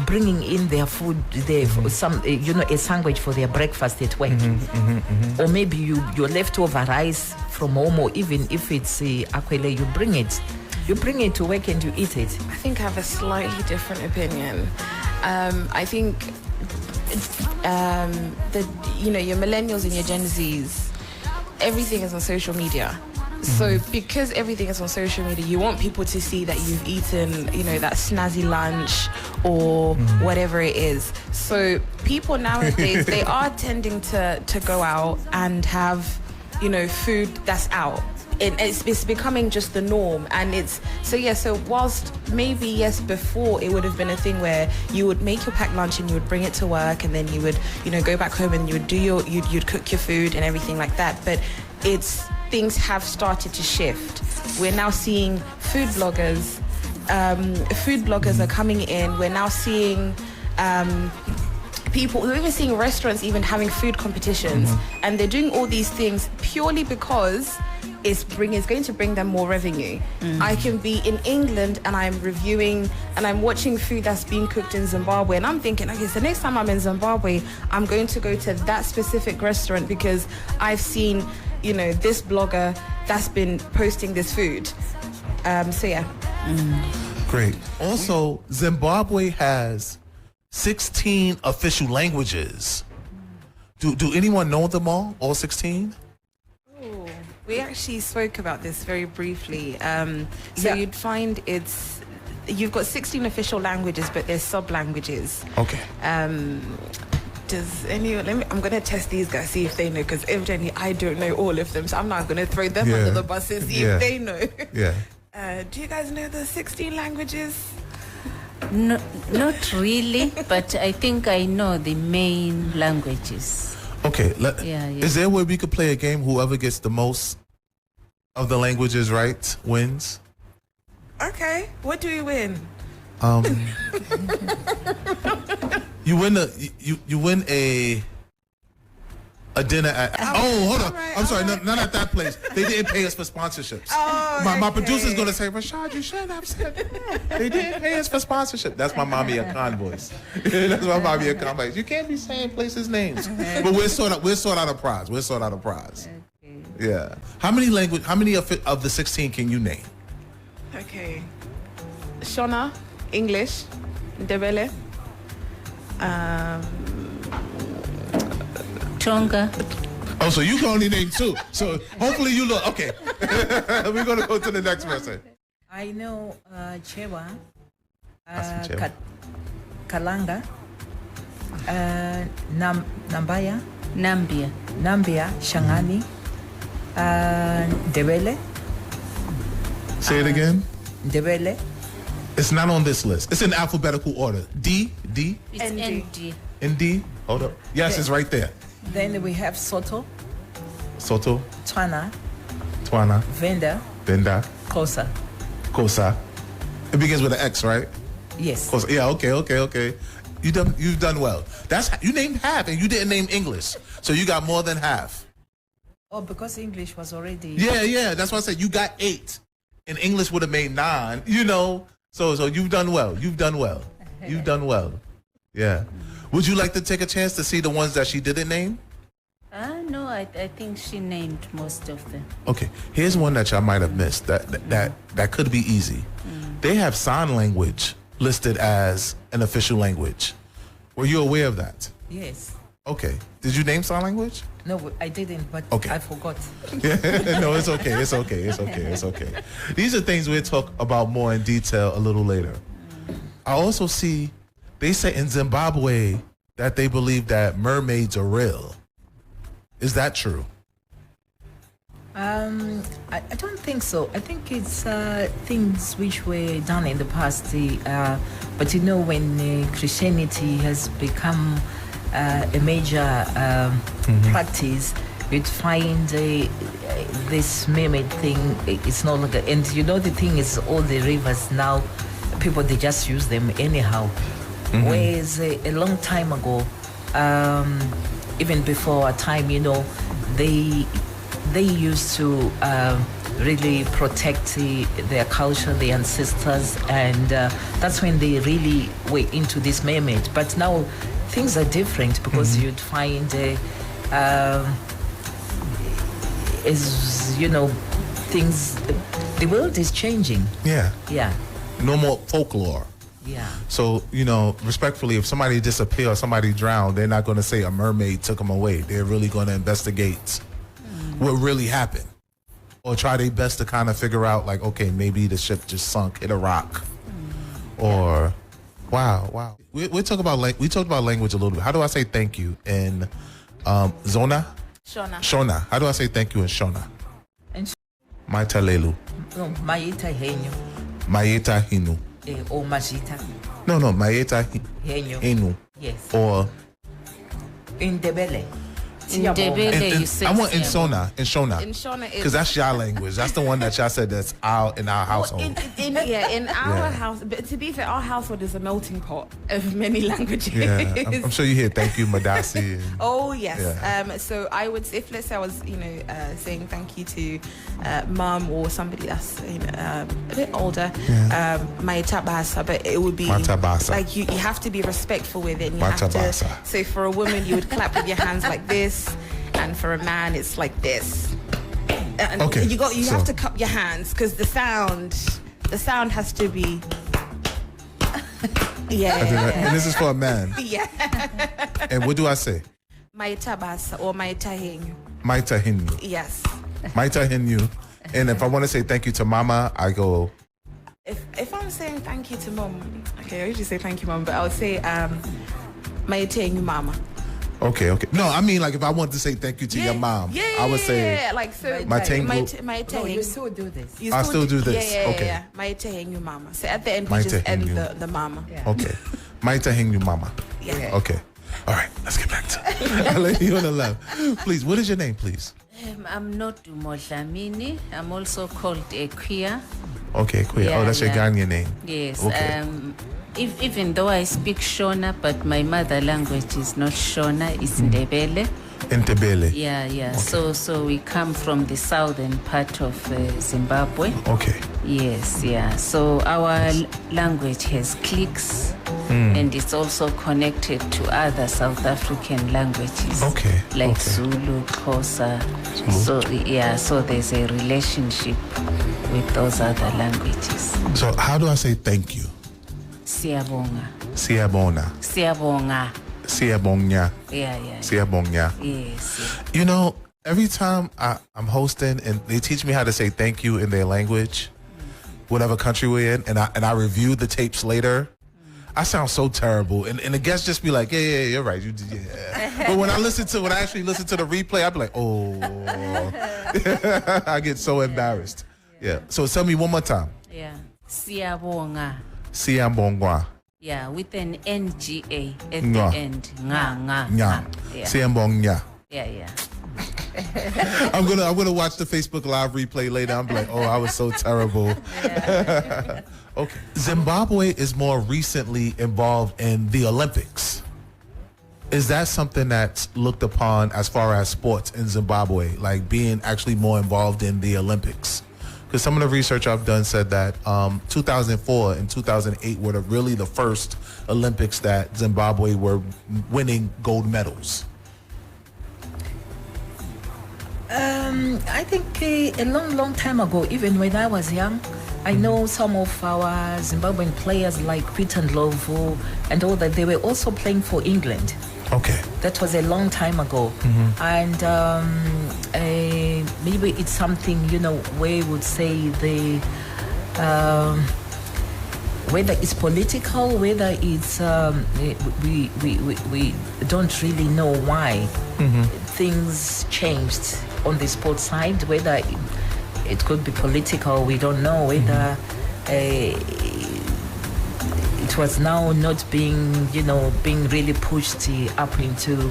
bringing in their food, some, a sandwich for their breakfast at work. Or maybe your leftover rice from home, or even if it's akwele, you bring it. You bring it to work and you eat it. I think I have a slightly different opinion. I think your millennials and your Gen Zs, everything is on social media. So because everything is on social media, you want people to see that you've eaten, that snazzy lunch or whatever it is. So people nowadays, they are tending to go out and have, food that's out. It's becoming just the norm, and so whilst maybe before it would have been a thing where you would make your packed lunch and you would bring it to work, and then you would go back home and you would you'd cook your food and everything like that, but things have started to shift. We're now seeing food bloggers are coming in. We're now seeing we're even seeing restaurants even having food competitions, and they're doing all these things purely because it's going to bring them more revenue. I can be in England and I'm reviewing and I'm watching food that's being cooked in Zimbabwe, and I'm thinking, okay, so next time I'm in Zimbabwe, I'm going to go to that specific restaurant because I've seen, this blogger that's been posting this food. Great. Also, Zimbabwe has 16 official languages. Do anyone know them all 16? We actually spoke about this very briefly. You'd find you've got 16 official languages, but there's sub-languages. Okay. Does anyone, I'm going to test these guys, see if they know, because evidently I don't know all of them, so I'm not going to throw them under the bus and see if they know. Do you guys know the 16 languages? No, not really, but I think I know the main languages. Okay, is there a way we could play a game? Whoever gets the most of the languages right wins. Okay, what do we win? You win a dinner at. Hold on. Right, I'm sorry, not at that place. They didn't pay us for sponsorships. My producer's gonna say, Rashad, you shouldn't have said that. They didn't pay us for sponsorship. That's my mommy Akan voice. That's my mommy Akan voice. You can't be saying places' names. But we'll sort out a prize. Okay. Yeah. How many of the 16 can you name? Okay. Shona, English, Ndebele, Tonga. Oh, so you can only name 2. So hopefully you look okay. We're gonna go to the next person. I know Chewa, Kalanga, Nambia, Shangani, Ndebele. Say it again. Ndebele. It's not on this list. It's in alphabetical order. D. It's ND. ND. Hold up. Yes, it's right there. Then we have Soto. Soto, Twana, Twana, Venda, Benda, Kosa. Kosa. It begins with an X, right? Yes. Kosa. Yeah, okay. You've done well. You named half and you didn't name English. So you got more than half. Oh, because English was already... Yeah. That's why I said you got 8. And English would have made 9, So you've done well. You've done well. Yeah. Would you like to take a chance to see the ones that she didn't name? No, I think she named most of them. Okay. Here's one that y'all might have missed. That could be easy. They have sign language listed as an official language. Were you aware of that? Yes. Okay. Did you name sign language? No, I didn't, but Okay. I forgot. No, it's okay. These are things we'll talk about more in detail a little later. I also see they say in Zimbabwe that they believe that mermaids are real. Is that true? I don't think so. I think it's things which were done in the past. But when Christianity has become a major practice, you'd find this mermaid thing. It's no longer. And the thing is, all the rivers now, people they just use them anyhow. Whereas a long time ago, even before our time, they used to really protect their culture, their ancestors, and that's when they really were into this mermaid. But now things are different because you'd find, things, the world is changing. Yeah. Yeah. No more folklore. Yeah. So, respectfully, if somebody disappeared or somebody drowned, they're not going to say a mermaid took them away. They're really going to investigate what really happened, or try their best to kind of figure out, like, okay, maybe the ship just sunk, hit a rock, or wow. We talked about language a little bit. How do I say thank you in Zona? Shona. How do I say thank you in Shona? And Maitalelu. no, Maita Henyo. Mayeta hinu. Or Majita No, Mayeta Henyo. hinu. Yes. Or In In Debele. Ndebele, you said I want in Siyabonga. Shona. In Shona is Because that's y'all language. That's the one that y'all said that's in our household. in our house. But to be fair, our household is a melting pot of many languages. Yeah, I'm sure you hear thank you, Madasi. Oh yes. Yeah. So I would, if let's say I was, saying thank you to mum or somebody that's a bit older, my tabasa, but it would be Matabasa. like you have to be respectful with it. And you have to, Matabasa. so for a woman, you would clap with your hands like this, and for a man, it's like this. And Okay, you so- have to cup your hands because the sound has to be. Yeah. And this is for a man. Yeah. And what do I say? My tabasa or my tahingu. Maita hinu. Yes. Maita hinu. And if I want to say thank you to mama, I go, If I'm saying thank you to mom, okay, I usually say thank you, mom, but I would say my tahingu mama. okay. No, I mean, like, if I want to say thank you to your mom, I would say, like so. my tangu. My No, tahingu. you still do this. You I still do this. Yeah. Okay. My tahingu mama. So at the end, My we just end tahingu. the mama. Yeah. okay. Maita hinu mama. Yeah. Okay. All right, let's get back to I'll let you on the left. Please, what is your name, please? I'm not Modlamini. I'm also called a queer. Okay, queer. Yeah, that's your yeah. Ghanaian name. Yes. Okay. Even though I speak Shona, but my mother language is not Shona, it's Ndebele. Ntebele. Yeah. So we come from the southern part of Zimbabwe. Okay. Yes, yeah. So our language has clicks, and it's also connected to other South African languages. Okay, Like okay. Zulu, Xhosa. Zulu. So there's a relationship with those other languages. So how do I say thank you? Siyabonga. Siyabona. Siyabonga. Siyabonga. Yeah. Siyabonga. Yes. Every time I'm hosting and they teach me how to say thank you in their language, whatever country we're in, and I review the tapes later, I sound so terrible. And the guests just be like, yeah, you're right. But when I actually listen to the replay, I be like, oh. I get so embarrassed. Yeah. So tell me one more time. Yeah. Siyabonga. Siyabonga. Yeah, with an NGA at Nga. the end. Nga. Nya. Yeah. Siyabonga. Yeah. I'm gonna watch the Facebook Live replay later. I'm like, oh, I was so terrible. Okay. Zimbabwe is more recently involved in the Olympics. Is that something that's looked upon as far as sports in Zimbabwe, like being actually more involved in the Olympics? Because some of the research I've done said that 2004 and 2008 were really the first Olympics that Zimbabwe were winning gold medals. I think a long time ago, even when I was young, I know some of our Zimbabwean players like Peter and Lovo and all that, they were also playing for England. Okay. That was a long time ago. And maybe it's something, we would say whether it's political, whether it's we don't really know why things changed on the sports side. Whether it could be political, we don't know. Whether it was now not being really pushed up into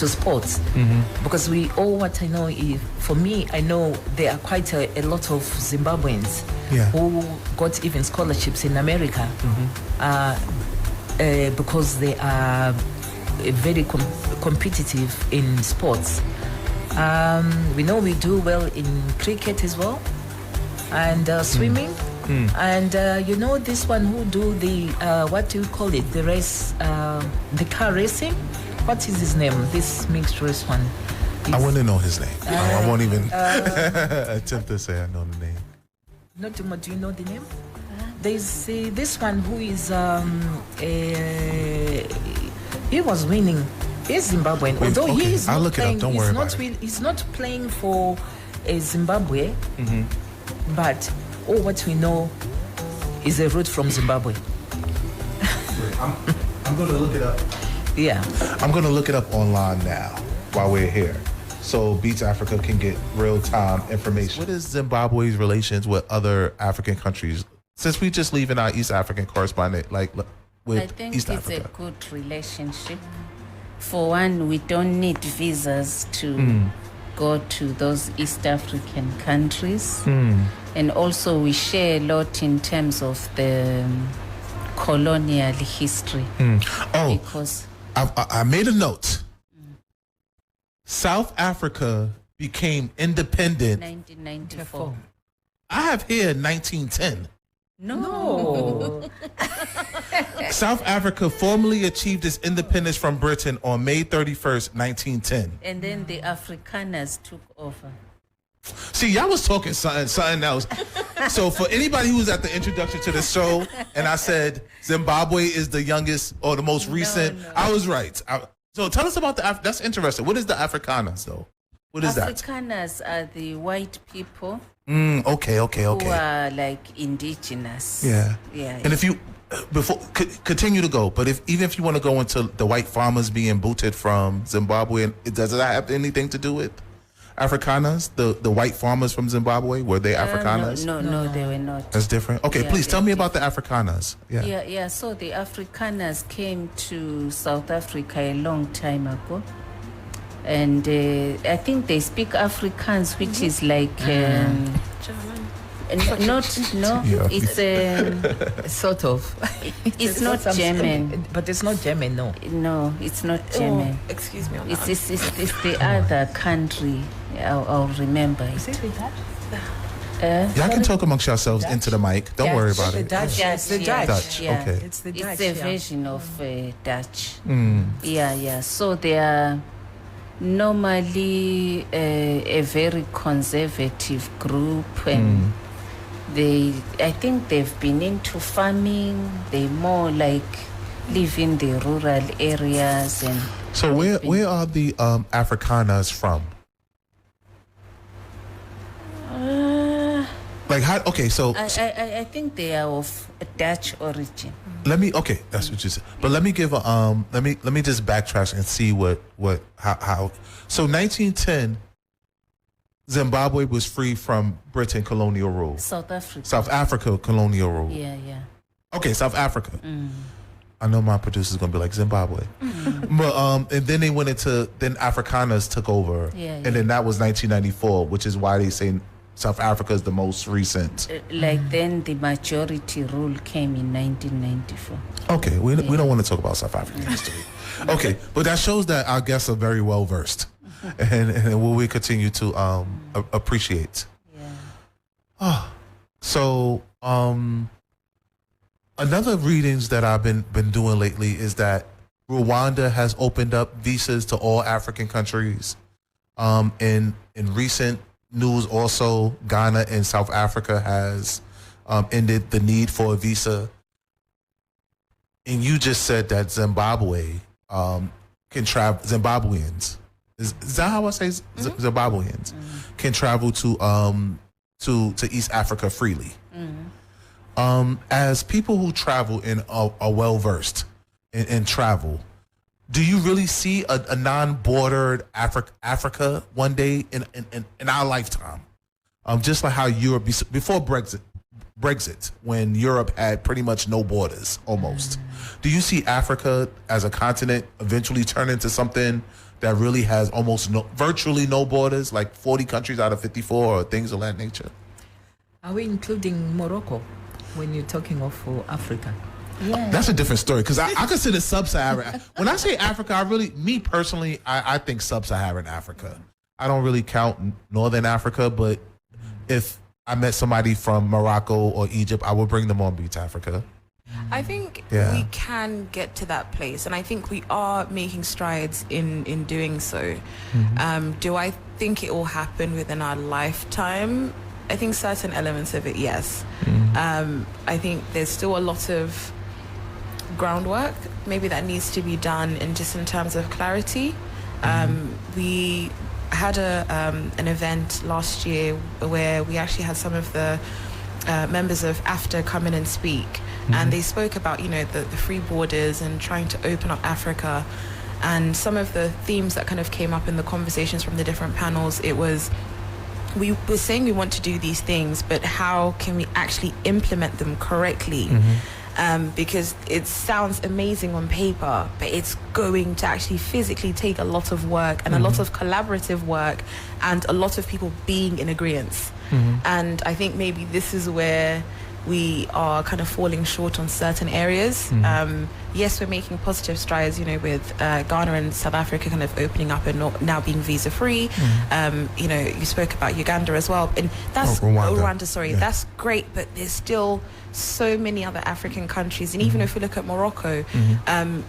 sports, because what I know is, for me, I know there are quite a lot of Zimbabweans who got even scholarships in America because they are very competitive in sports. We know we do well in cricket as well, and swimming. And this one who do the what do you call it, the race, the car racing, what is his name, this mixed race one? I want to know his name. I won't even attempt to say I know the name. Not too much. Do you know the name? There's this one who is he was winning. He's Zimbabwean, although he is not playing. Don't worry about it. He's not playing for Zimbabwe, but what we know is a route from Zimbabwe. I'm going to look it up. Yeah. I'm going to look it up online now while we're here, so Beatz Africa can get real-time information. What is Zimbabwe's relations with other African countries? Since we just leaving our East African correspondent, like with I think East it's Africa. a good relationship. For one, we don't need visas to go to those East African countries. And also we share a lot in terms of the colonial history. Oh, because I made a note. South Africa became independent 1994. I have here 1910. No. South Africa formally achieved its independence from Britain on May 31st, 1910. And then the Afrikaners took over. See, y'all was talking something else. So for anybody who was at the introduction to the show, and I said Zimbabwe is the youngest or the most recent, no. I was right. So tell us about that's interesting. What is the Afrikaners, though? What is that? Afrikaners are the white people Okay. who are like indigenous. Yeah. Yeah. And if you continue to go, but even if you want to go into the white farmers being booted from Zimbabwe, does that have anything to do with Afrikaners? The white farmers from Zimbabwe, were they Afrikaners? No, they were not. That's different. Okay, Yeah, please tell me about different. the Afrikaners. Yeah. Yeah. So the Afrikaners came to South Africa a long time ago. And I think they speak Afrikaans, which is like German. it's Sort of. it's not German. But it's not German, no. No, it's not German. Excuse me on that. It's the other country. I'll remember it. Is it with that? Y'all can talk amongst yourselves into the mic. Don't worry about The it. Dutch. It's the Yeah. Dutch. Dutch. Yeah. Okay. It's the Dutch. It's a yeah. version of Dutch. Yeah. So they are normally a very conservative group, and I think they've been into farming. They more like live in the rural areas. And So where are the Afrikaners from? Like how? Okay, so I think they are of Dutch origin. okay, that's what you said. But let me give a let me just backtrack and see how. So 1910, Zimbabwe was free from Britain colonial rule. South Africa. South Africa colonial rule. Yeah. Okay, South Africa. I know my producer's gonna be like Zimbabwe, but and then they went into Afrikaners took over, and then that was 1994, which is why they say South Africa is the most recent. Then the majority rule came in 1994. Okay, we don't want to talk about South African history. Okay, but that shows that our guests are very well versed, and will we continue to appreciate. So another readings that I've been doing lately is that Rwanda has opened up visas to all African countries. In recent news, also Ghana and South Africa has ended the need for a visa. And you just said that Zimbabwe can travel. Zimbabweans is that how I say Zimbabweans can travel to East Africa freely. As people who travel and are well versed in travel, do you really see a non-bordered Africa one day in our lifetime? Just like how Europe before Brexit, when Europe had pretty much no borders almost. Do you see Africa as a continent eventually turn into something that really has virtually no borders, like 40 countries out of 54 or things of that nature? Are we including Morocco when you're talking of Africa? Yeah. That's a different story, because I consider sub-Saharan. When I say Africa, I think sub-Saharan Africa. I don't really count Northern Africa, but if I met somebody from Morocco or Egypt, I would bring them on Beatz Africa. I think we can get to that place, and I think we are making strides in doing so. Do I think it will happen within our lifetime? I think certain elements of it, yes. I think there's still a lot of groundwork maybe that needs to be done in terms of clarity. We had an event last year where we actually had some of the members of AFTA come in and speak, and they spoke about the free borders and trying to open up Africa, and some of the themes that kind of came up in the conversations from the different panels. It was, we were saying we want to do these things, but how can we actually implement them correctly? Because it sounds amazing on paper, but it's going to actually physically take a lot of work and a lot of collaborative work and a lot of people being in agreement. And I think maybe this is where we are kind of falling short on certain areas. Yes, we're making positive strides, with Ghana and South Africa kind of opening up and now being visa free. You spoke about Uganda as well, and that's Rwanda. Sorry, that's great, but there's still so many other African countries, and even if we look at Morocco,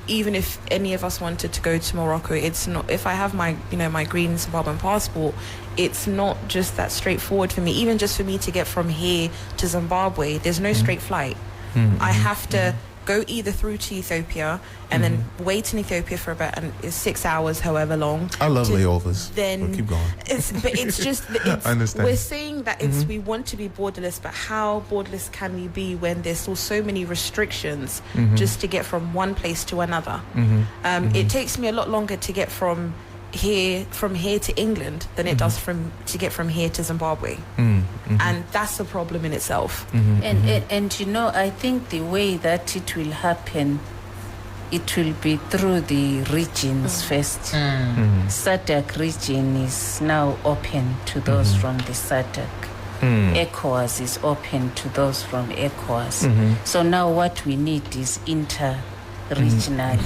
even if any of us wanted to go to Morocco, it's not. If I have my my green Zimbabwean passport, it's not just that straightforward for me. Even just for me to get from here to Zimbabwe, there's no straight flight. I have to go either through to Ethiopia and then wait in Ethiopia for about 6 hours, however long. I love layovers. Then keep going. I understand. We're saying that we want to be borderless, but how borderless can we be when there's still so many restrictions just to get from one place to another? It takes me a lot longer to get from here to England than it does to get from here to Zimbabwe, and that's a problem in itself. And I think the way that it will happen, it will be through the regions first. SADC region is now open to those from the SADC. ECOWAS is open to those from ECOWAS. So now what we need is regional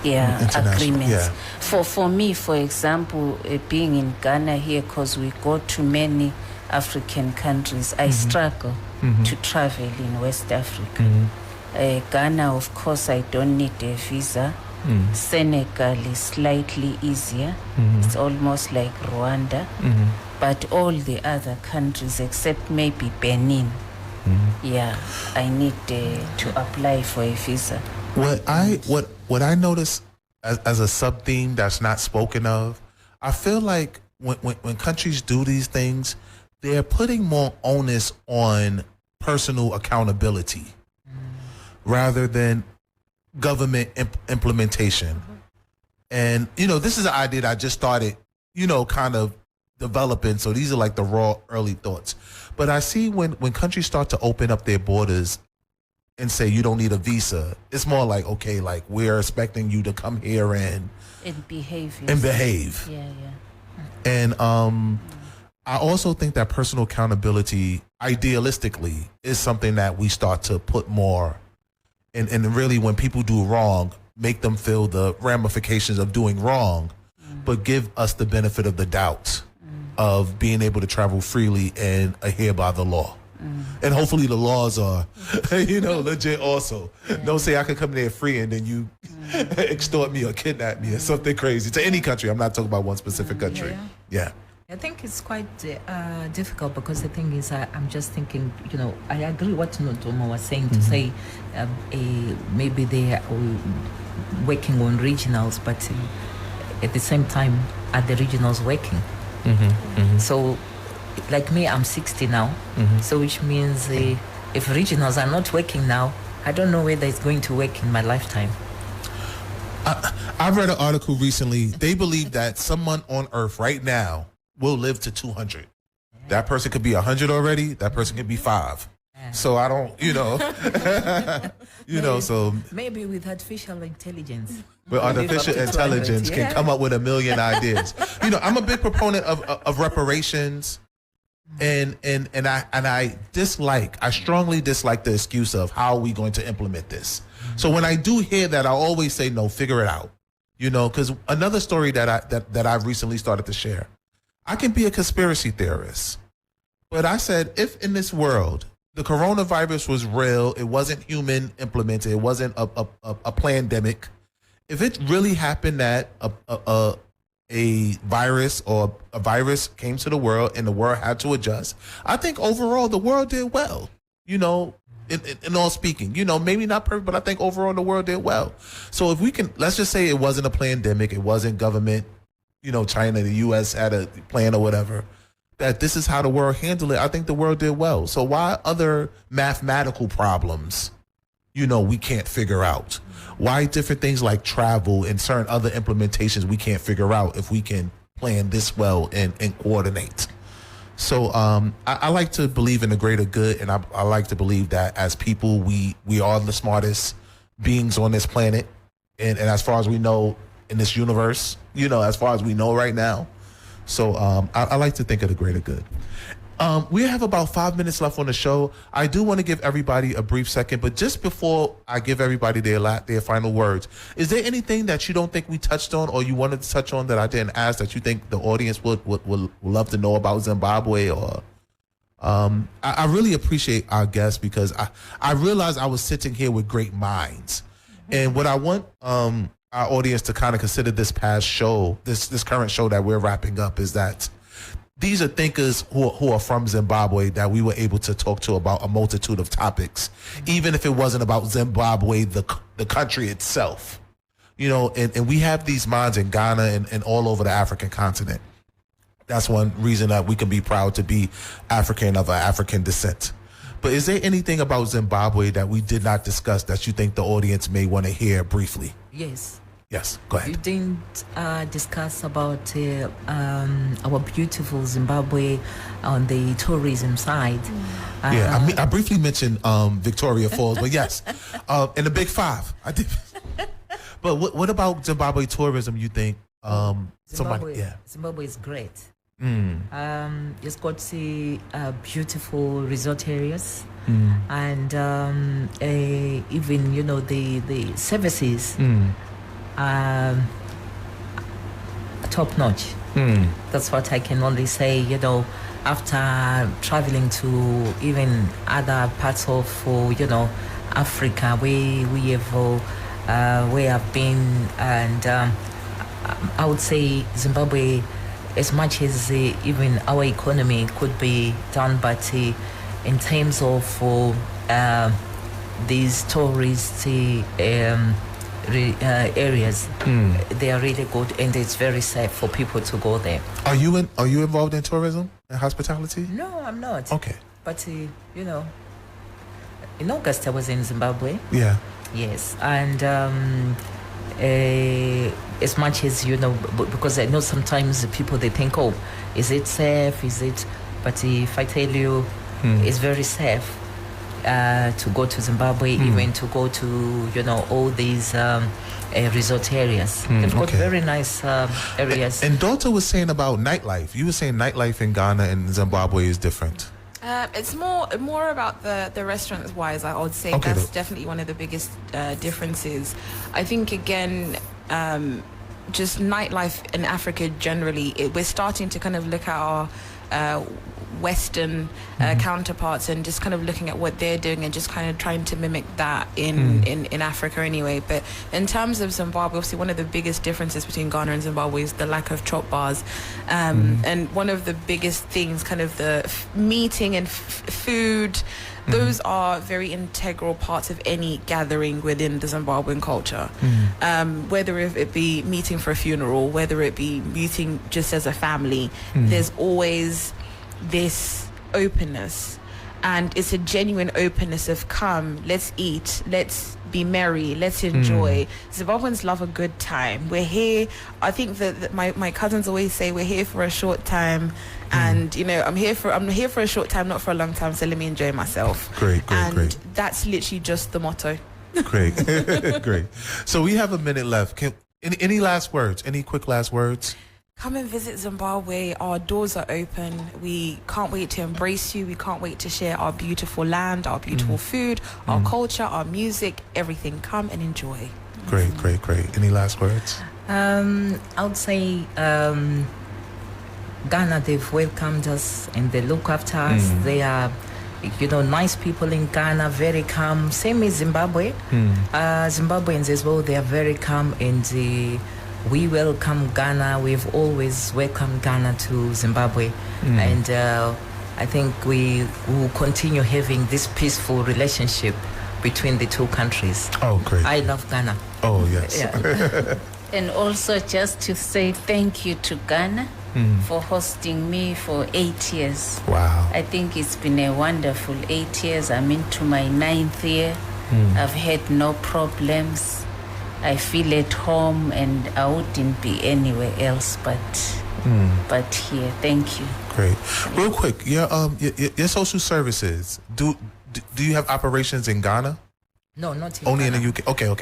agreements. For me, for example, being in Ghana here, because we go to many African countries, I struggle to travel in West Africa. Ghana, of course, I don't need a visa. Senegal is slightly easier. It's almost like Rwanda. But all the other countries, except maybe Benin, I need to apply for a visa. What I notice as a sub theme that's not spoken of, I feel like when countries do these things, they're putting more onus on personal accountability rather than government implementation. And this is an idea that I just started kind of developing. So these are like the raw early thoughts. But I see when countries start to open up their borders, and say you don't need a visa. It's more like, okay, like we're expecting you to come here and behave. Yeah. And I also think that personal accountability, idealistically, is something that we start to put more. And really, when people do wrong, make them feel the ramifications of doing wrong, but give us the benefit of the doubt of being able to travel freely and adhere by the law. And hopefully the laws are, legit also. Don't say I could come there free and then you extort me or kidnap me or something crazy. To any country. I'm not talking about one specific country. Yeah. I think it's quite difficult because the thing is, I'm just thinking, I agree what Notomo was saying to say maybe they are working on regionals, but at the same time, are the regionals working? So, like me, I'm 60 now, so which means if regionals are not working now, I don't know whether it's going to work in my lifetime. I've read an article recently. They believe that someone on Earth right now will live to 200. That person could be 100 already. That person could be 5. So I don't, so maybe with artificial intelligence. With artificial intelligence can come up with a million ideas. I'm a big proponent of reparations, and I strongly dislike the excuse of how are we going to implement this. So when I do hear that, I always say no, figure it out. Because another story that I've recently started to share. I can be a conspiracy theorist, but I said, if in this world the coronavirus was real, it wasn't human implemented, it wasn't a pandemic. If it really happened that a virus or a virus came to the world and the world had to adjust, I think overall the world did well. In all speaking, maybe not perfect, but I think overall the world did well. So if we can, let's just say it wasn't a pandemic, it wasn't government. China, the U.S. had a plan or whatever, that this is how the world handled it. I think the world did well. So why other mathematical problems, we can't figure out? Why different things like travel and certain other implementations we can't figure out if we can plan this well and coordinate? So I like to believe in the greater good, and I like to believe that as people, we are the smartest beings on this planet. And as far as we know, in this universe, as far as we know right now. So I like to think of the greater good. We have about 5 minutes left on the show. I do want to give everybody a brief second, but just before I give everybody their final words, is there anything that you don't think we touched on or you wanted to touch on that I didn't ask that you think the audience would love to know about Zimbabwe? Or I really appreciate our guests because I realized I was sitting here with great minds. And what I want our audience to kind of consider this past show, this current show that we're wrapping up, is that these are thinkers who are from Zimbabwe that we were able to talk to about a multitude of topics, even if it wasn't about Zimbabwe, the country itself. And we have these minds in Ghana and all over the African continent. That's one reason that we can be proud to be African of African descent. But is there anything about Zimbabwe that we did not discuss that you think the audience may want to hear briefly? Yes, go ahead. You didn't discuss about our beautiful Zimbabwe on the tourism side. I briefly mentioned Victoria Falls, but yes, in the Big Five, I did. But what about Zimbabwe tourism? You think Zimbabwe is great. It's got beautiful resort areas, and even the services. Top notch. That's what I can only say. After traveling to even other parts of Africa, we have been, and I would say Zimbabwe, as much as even our economy could be done, but in terms of these tourist areas, they are really good, and it's very safe for people to go there. Are you involved in tourism and hospitality? No, I'm not. Okay. But in August I was in Zimbabwe. Yeah. Yes, and as much as because I know sometimes people, they think, oh, is it safe? But if I tell you, it's very safe. to go to Zimbabwe, even to go to, all these resort areas. They've got very nice areas. And Daughter was saying about nightlife. You were saying nightlife in Ghana and Zimbabwe is different. It's more about the restaurants wise. I would say that's definitely one of the biggest differences. I think again, just nightlife in Africa generally, we're starting to kind of look at our Western counterparts and just kind of looking at what they're doing and just kind of trying to mimic that in Africa anyway. But in terms of Zimbabwe, obviously one of the biggest differences between Ghana and Zimbabwe is the lack of chop bars. And one of the biggest things, kind of the meeting and food, those are very integral parts of any gathering within the Zimbabwean culture. Whether it be meeting for a funeral, whether it be meeting just as a family, there's always this openness, and it's a genuine openness of come, let's eat, let's be merry, let's enjoy. Zimbabweans love a good time. We're here, I think that my cousins always say we're here for a short time, and I'm here for a short time, not for a long time, so let me enjoy myself. Great. That's literally just the motto. Great. Great. So we have a minute left. Any last words, any quick last words? Come and visit Zimbabwe. Our doors are open. We can't wait to embrace you. We can't wait to share our beautiful land, our beautiful food, our culture, our music, everything. Come and enjoy. Great. Any last words? I would say Ghana, they've welcomed us and they look after us. They are, nice people in Ghana, very calm. Same as Zimbabwe. Zimbabweans as well, they are very calm, and we welcome Ghana. We've always welcomed Ghana to Zimbabwe. And I think we will continue having this peaceful relationship between the two countries. Oh, great. I love Ghana. Oh, yes. Yeah. And also just to say thank you to Ghana for hosting me for 8 years. Wow. I think it's been a wonderful 8 years. I'm into my 9th year. I've had no problems. I feel at home, and I wouldn't be anywhere else but here. Thank you. Great. Real quick, your social services, do you have operations in Ghana? No, not in Only Ghana. in the UK? Okay.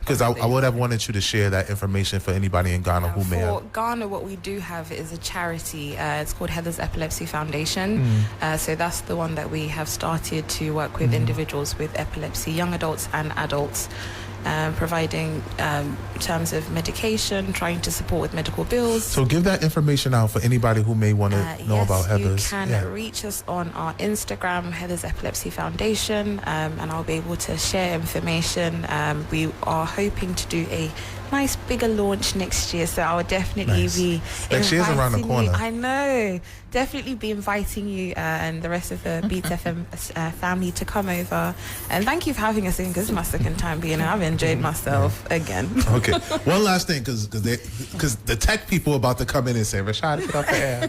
Because I would have wanted you to share that information for anybody in Ghana who may have. For Ghana, what we do have is a charity. It's called Heather's Epilepsy Foundation. So that's the one that we have started to work with individuals with epilepsy, young adults and adults. Providing terms of medication, trying to support with medical bills. So give that information out for anybody who may want to know about Heather's. You can reach us on our Instagram, Heather's Epilepsy Foundation, and I'll be able to share information. We are hoping to do a nice bigger launch next year, so I would definitely be next year's around the corner. I know, definitely be inviting you and the rest of the Beatz FM family to come over, and thank you for having us in, because it's my second time being here. I've enjoyed myself again. Okay, one last thing, because the tech people are about to come in and say, Rashad, get off the air.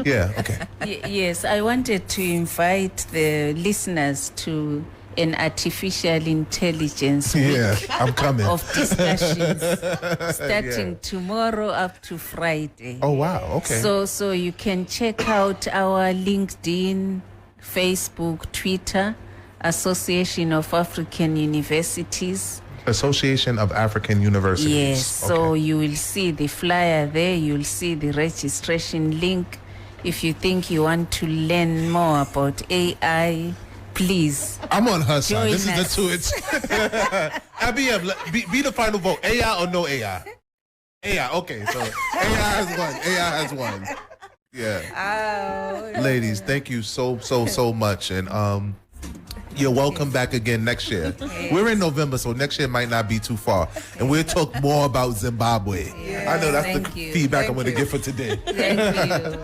Yeah, okay. Yes, I wanted to invite the listeners to an artificial intelligence week I'm coming. of discussions starting tomorrow up to Friday. Oh, wow. Okay. So you can check out our LinkedIn, Facebook, Twitter, Association of African Universities. Association of African Universities. Yes, so you will see the flyer there, you'll see the registration link. If you think you want to learn more about AI, please. I'm on her side. This us. is the two. Be the final vote. AI or no AI? AI. Okay, so AI has won. Yeah. Ladies, thank you so much, and you're welcome back again next year. We're in November, so next year might not be too far, and we'll talk more about Zimbabwe. I know that's the feedback I'm going to give for today. Thank you.